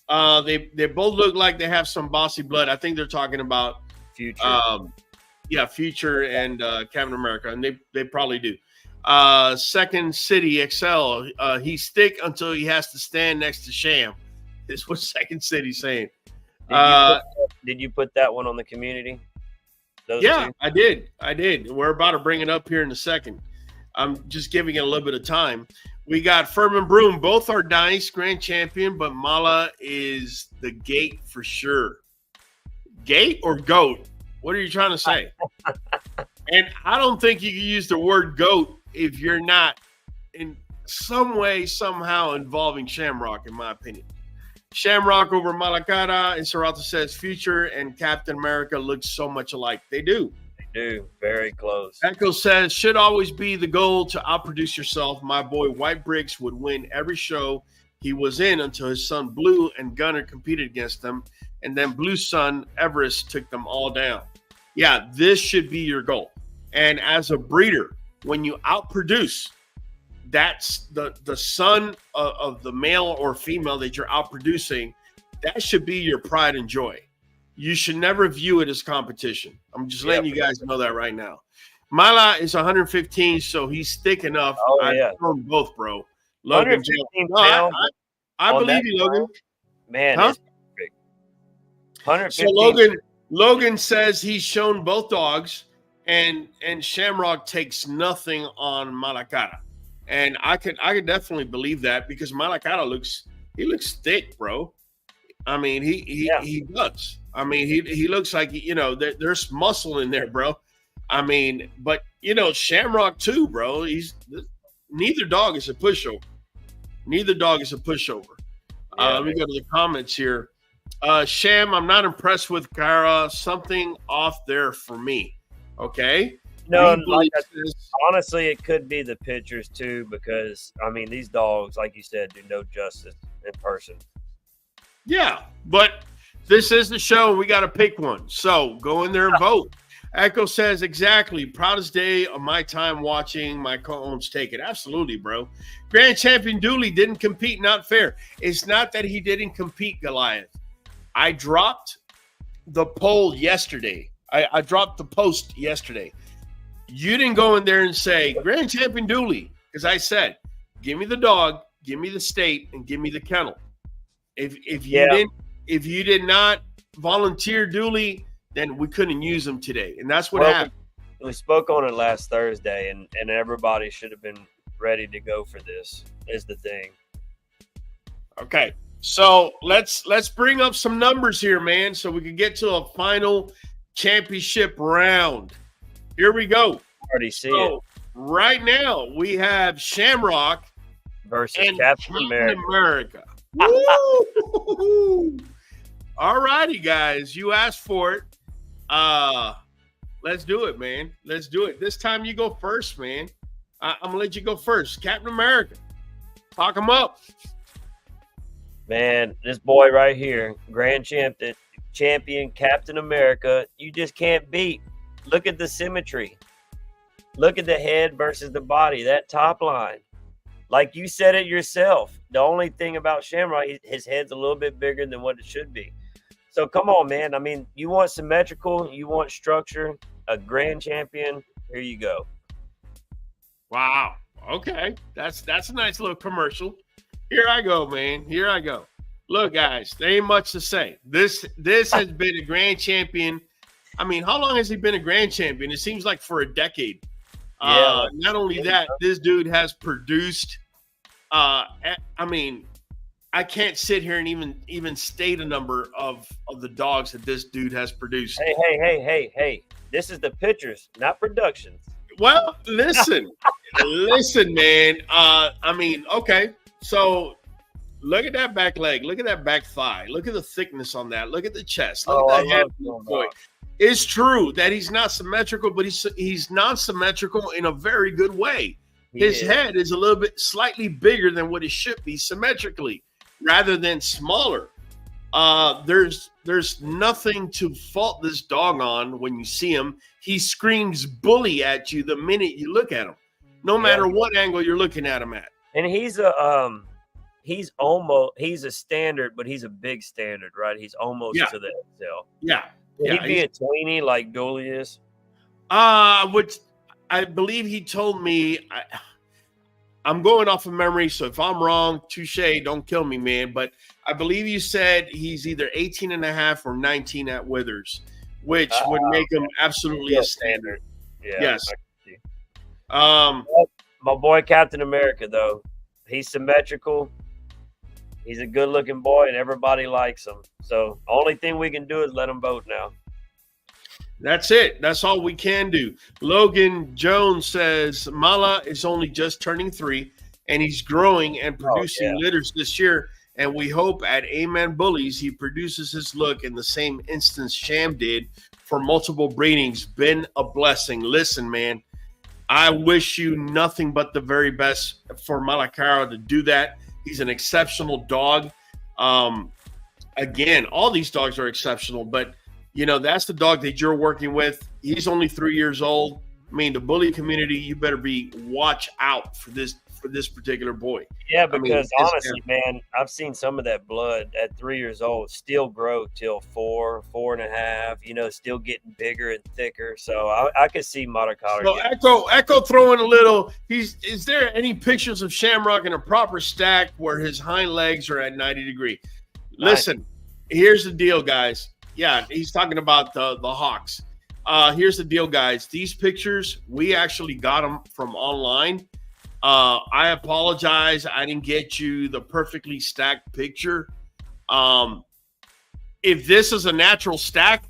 They both look like they have some bossy blood. I think they're talking about Future. Future and Captain America, and they probably do. Second City XL, he's thick until he has to stand next to Sham. Is what Second City's saying. Did you put that one on the community? Those yeah, two? I did. We're about to bring it up here in a second. I'm just giving it a little bit of time. We got Furman Broom. Both are nice, Grand Champion, but Mala is the GATE for sure. GATE or GOAT? What are you trying to say? And I don't think you can use the word GOAT if you're not in some way, somehow involving Shamrock, in my opinion. Shamrock over Malakara, and Sarata says Future and Captain America look so much alike. They do. do. Very close. Echo says, should always be the goal to outproduce yourself. My boy White Bricks would win every show he was in until his son Blue and Gunner competed against him. And then Blue's son Everest took them all down. Yeah, this should be your goal. And as a breeder, when you outproduce, that's the son of the male or female that you're outproducing. That should be your pride and joy. You should never view it as competition. I'm just letting you guys know that right now. Mala is 115, so he's thick enough. Oh, I've yeah. thrown both, bro. Logan, 115 no, pounds I on believe that you, Logan. Man, Huh? it's perfect. 115. So Logan says he's shown both dogs, and Shamrock takes nothing on Malacara. And I could definitely believe that because Malacara looks thick, bro. I mean, he does. I mean, he looks like, you know, there's muscle in there, bro. I mean, but you know, Shamrock too, bro. Neither dog is a pushover. Neither dog is a pushover. Let me go to the comments here. Sham, I'm not impressed with Cara. Something off there for me. Okay. No, honestly, it could be the pictures too, because I mean, these dogs, like you said, do no justice in person. Yeah, but this is the show. We got to pick one. So go in there and vote. Echo says, exactly. Proudest day of my time watching my co-owns take it. Absolutely, bro. Grand Champion Dooley didn't compete. Not fair. It's not that he didn't compete, Goliath. I dropped the poll yesterday. I dropped the post yesterday. You didn't go in there and say, Grand Champion Dooley, because I said, give me the dog, give me the state, and give me the kennel. If you did not volunteer Dooley, then we couldn't use him today. And that's what happened. We spoke on it last Thursday, and everybody should have been ready to go for this, is the thing. Okay. So let's bring up some numbers here, man, so we can get to a final championship round. Here we go. Already see it. Right now, we have Shamrock versus and Captain America. Woo! All righty, guys. You asked for it. Let's do it, man. Let's do it. This time you go first, man. I'm going to let you go first. Captain America. Talk him up. Man, this boy right here, Grand Champion Captain America, you just can't beat. Look at the symmetry. Look at the head versus the body, that top line. Like you said it yourself. The only thing about Shamrock, his head's a little bit bigger than what it should be. So come on, man. I mean, you want symmetrical, you want structure, a grand champion, here you go. Wow. Okay. That's a nice little commercial. Here I go, man. Here I go. Look, guys, there ain't much to say. This has been a grand champion. I mean, how long has he been a grand champion? It seems like for a decade. Yeah. Not only that, this dude has produced. I mean, I can't sit here and even state a number of the dogs that this dude has produced. Hey. This is the pictures, not productions. Well, listen, man. I mean, okay. So look at that back leg. Look at that back thigh. Look at the thickness on that. Look at the chest. Look at the head. Boy. It's true that he's not symmetrical, but he's non-symmetrical in a very good way. His head is a little bit slightly bigger than what it should be symmetrically, rather than smaller. There's nothing to fault this dog on when you see him. He screams bully at you the minute you look at him, no matter what angle you're looking at him at. And he's a standard, but he's a big standard, right? He's almost to the XL. Yeah. He'd be a tweenie like Dooley is. Which I believe he told me. I'm going off of memory, so if I'm wrong, touche, don't kill me, man. But I believe you said he's either 18 and a half or 19 at Withers, which would make him absolutely a standard. Yeah. Yes. My boy Captain America, though, he's symmetrical. He's a good-looking boy, and everybody likes him. So only thing we can do is let him vote now. That's it. That's all we can do. Logan Jones says Mala is only just turning 3, and he's growing and producing litters this year. And we hope at Amen Bullies he produces his look in the same instance Sham did for multiple breedings. Been a blessing. Listen, man, I wish you nothing but the very best for Malakara to do that. He's an exceptional dog. Again, all these dogs are exceptional, but you know, that's the dog that you're working with. He's only 3 years old. I mean, the bully community, you better watch out for this particular boy. Yeah, because honestly, man, I've seen some of that blood at 3 years old still grow till 4, 4.5, you know, still getting bigger and thicker. So I could see Matakara. So Echo throwing a little, is there any pictures of Shamrock in a proper stack where his hind legs are at 90 degree? Listen, here's the deal, guys. Yeah, he's talking about the Hawks. Here's the deal, guys. These pictures, we actually got them from online. I apologize. I didn't get you the perfectly stacked picture. If this is a natural stack,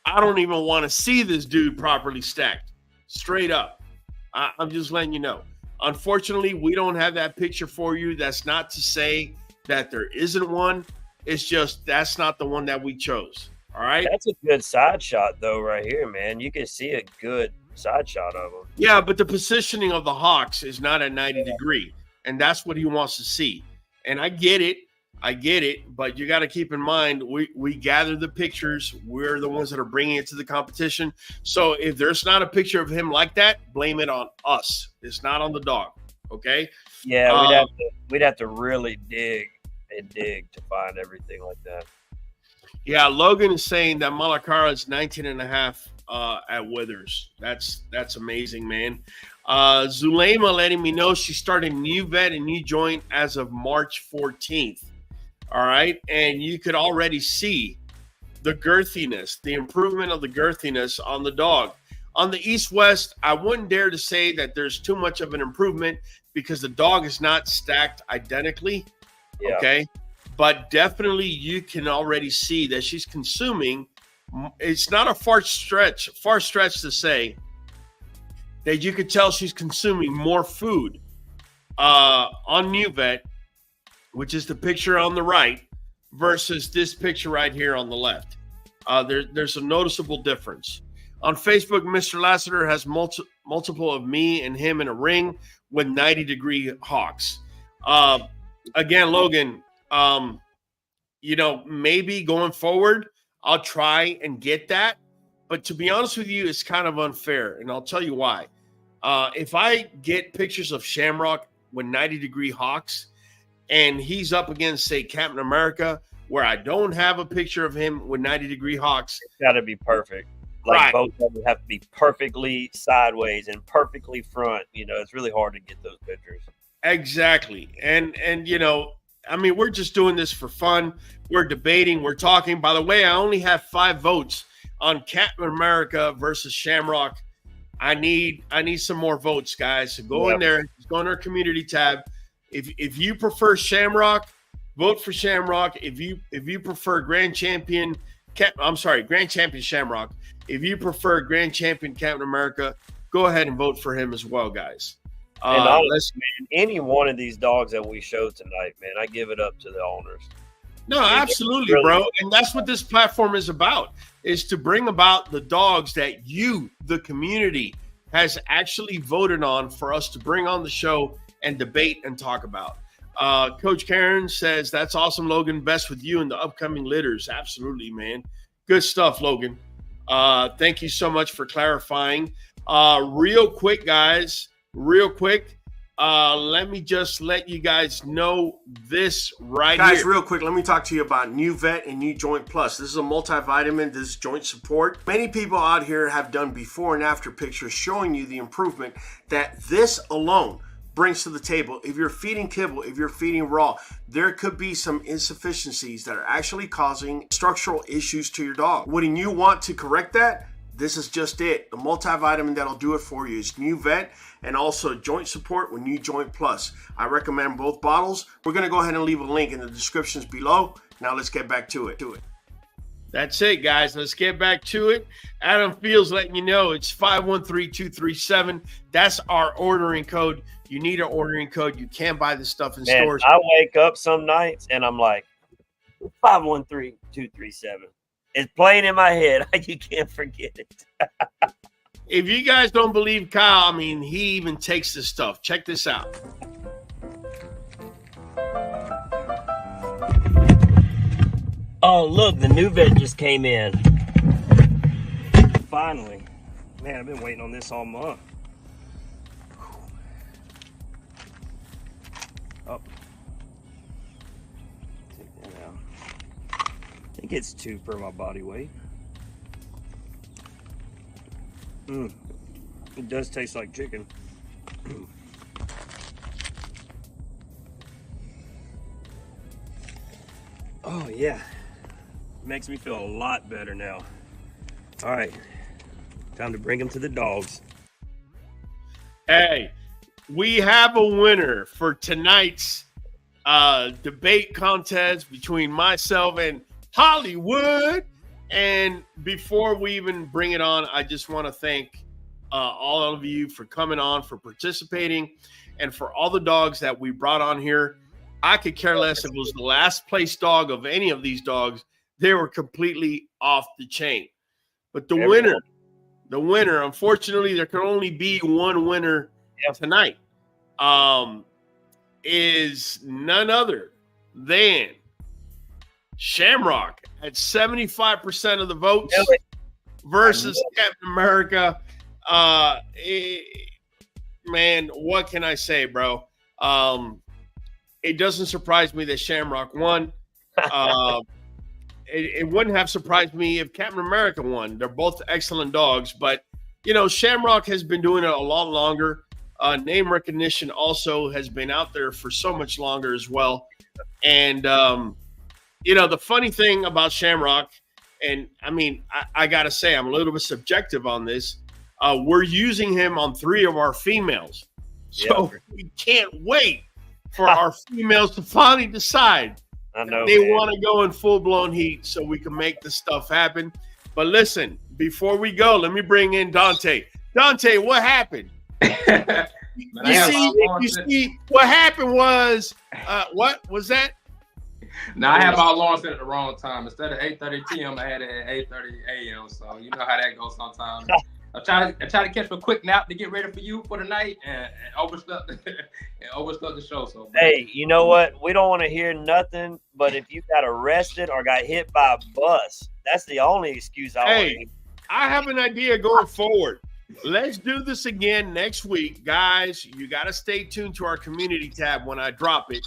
I don't even want to see this dude properly stacked. Straight up. I'm just letting you know. Unfortunately, we don't have that picture for you. That's not to say that there isn't one. It's just that's not the one that we chose. All right. That's a good side shot, though, right here, man. You can see a good side shot of him. Yeah, but the positioning of the Hawks is not at 90 degree, and that's what he wants to see. And I get it, but you got to keep in mind we gather the pictures. We're the ones that are bringing it to the competition. So if there's not a picture of him like that, blame it on us. It's not on the dog. Okay. Yeah, we'd have to really dig to find everything like that. Yeah, Logan is saying that Malakara is 19.5 at Withers. That's amazing, man. Zulema letting me know she started Nuvet and new joint as of March 14th. All right, and you could already see the girthiness, the improvement of the girthiness on the dog. On the East-West, I wouldn't dare to say that there's too much of an improvement because the dog is not stacked identically. Yeah. Okay. But definitely you can already see that she's consuming. It's not a far stretch to say that you could tell she's consuming more food on Nuvet, which is the picture on the right, versus this picture right here on the left. There's a noticeable difference. On Facebook, Mr. Lassiter has multiple of me and him in a ring with 90-degree Hawks. Again, Logan, you know, maybe going forward, I'll try and get that. But to be honest with you, it's kind of unfair. And I'll tell you why. If I get pictures of Shamrock with 90-degree Hawks and he's up against, say, Captain America, where I don't have a picture of him with 90-degree Hawks. It's got to be perfect. Like both of them have to be perfectly sideways and perfectly front. You know, it's really hard to get those pictures. Exactly. And you know, I mean, we're just doing this for fun. We're debating. We're talking. By the way, I only have 5 votes on Captain America versus Shamrock. I need some more votes, guys. So go in there. Go in our community tab. If you prefer Shamrock, vote for Shamrock. If you prefer Grand Champion Shamrock. If you prefer Grand Champion Captain America, go ahead and vote for him as well, guys. And honestly, man, any one of these dogs that we showed tonight, man, I give it up to the owners. No, absolutely, bro. And that's what this platform is about, is to bring about the dogs that you, the community, has actually voted on for us to bring on the show and debate and talk about. Coach Karen says, that's awesome, Logan. Best with you in the upcoming litters. Absolutely, man. Good stuff, Logan. Thank you so much for clarifying. Real quick, guys. Let me just let you guys know this right here. Guys, real quick, let me talk to you about Nuvet and New Joint Plus. This is a multivitamin. This is joint support. Many people out here have done before and after pictures showing you the improvement that this alone brings to the table. If you're feeding kibble, if you're feeding raw, there could be some insufficiencies that are actually causing structural issues to your dog. Wouldn't you want to correct that? This is just it. The multivitamin that'll do it for you is Nuvet and also joint support with New Joint Plus. I recommend both bottles. We're going to go ahead and leave a link in the descriptions below. Now let's get back to it. That's it, guys. Let's get back to it. Adam Fields letting you know it's 513237. That's our ordering code. You need an ordering code. You can buy this stuff in stores. I wake up some nights and I'm like, 513237. It's playing in my head. You can't forget it. If you guys don't believe Kyle, I mean, he even takes this stuff. Check this out. Oh, look, the Nuvet just came in. Finally. Man, I've been waiting on this all month. Oh. Take that out. I think it's 2 per my body weight. It does taste like chicken. Oh, yeah. Makes me feel a lot better now. All right. Time to bring them to the dogs. Hey, we have a winner for tonight's debate contest between myself and Hollywood. And before we even bring it on, I just want to thank all of you for coming on, for participating, and for all the dogs that we brought on here. I could care less if it was the last place dog of any of these dogs. They were completely off the chain. But the winner, unfortunately, there can only be one winner tonight, is none other than Shamrock at 75% of the votes versus Captain America. Man, what can I say, bro? It doesn't surprise me that Shamrock won. It wouldn't have surprised me if Captain America won. They're both excellent dogs, but you know, Shamrock has been doing it a lot longer. Name recognition also has been out there for so much longer as well. And you know, the funny thing about Shamrock, and I mean, I gotta say, I'm a little bit subjective on this. We're using him on 3 of our females, so we can't wait for our females to finally decide. I know they want to go in full-blown heat so we can make this stuff happen. But listen, before we go, let me bring in Dante. Dante, what happened? You see, what happened was, what was that? Now, I had my alarm set at the wrong time. Instead of 8:30 p.m., I had it at 8:30 a.m. So you know how that goes sometimes. I try to catch a quick nap to get ready for you for the night and overslept the show. So hey, you know what? We don't want to hear nothing, but if you got arrested or got hit by a bus, that's the only excuse I want to hear. I have an idea going forward. Let's do this again next week. Guys, you got to stay tuned to our community tab when I drop it.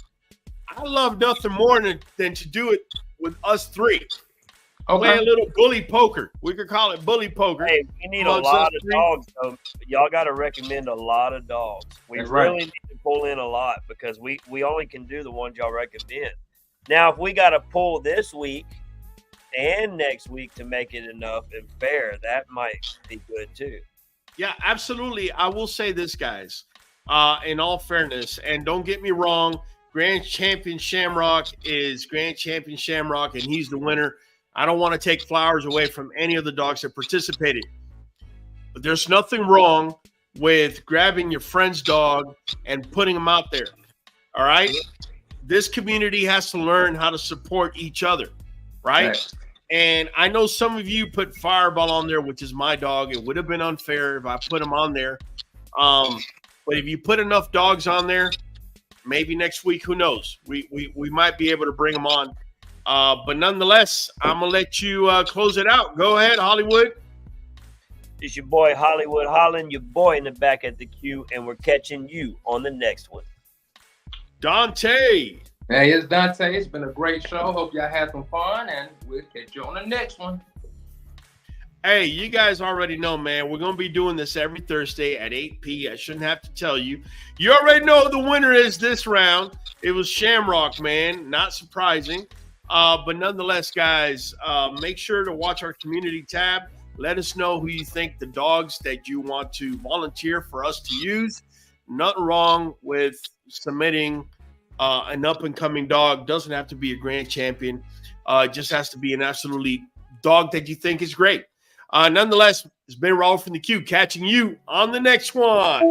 I love nothing more than to do it with us 3. Play a little bully poker. We could call it bully poker. Hey, we need a lot of dogs. So y'all got to recommend a lot of dogs. We really need to pull in a lot because we only can do the ones y'all recommend. Now, if we got to pull this week and next week to make it enough and fair, that might be good too. Yeah, absolutely. I will say this, guys, in all fairness, and don't get me wrong, Grand Champion Shamrock is Grand Champion Shamrock, and he's the winner. I don't want to take flowers away from any of the dogs that participated. But there's nothing wrong with grabbing your friend's dog and putting him out there. All right? This community has to learn how to support each other, right? And I know some of you put Fireball on there, which is my dog. It would have been unfair if I put him on there. But if you put enough dogs on there, maybe next week, who knows? We might be able to bring them on. But nonetheless, I'm going to let you close it out. Go ahead, Hollywood. It's your boy, Hollywood Holland, your boy in the back at the queue, and we're catching you on the next one. Dante. Hey, it's Dante. It's been a great show. Hope y'all had some fun, and we'll catch you on the next one. Hey, you guys already know, man. We're going to be doing this every Thursday at 8 p.m. I shouldn't have to tell you. You already know who the winner is this round. It was Shamrock, man. Not surprising. But nonetheless, guys, make sure to watch our community tab. Let us know who you think the dogs that you want to volunteer for us to use. Nothing wrong with submitting an up-and-coming dog. Doesn't have to be a grand champion. It just has to be an absolutely dog that you think is great. Nonetheless, it's been Raul from the Q, catching you on the next one.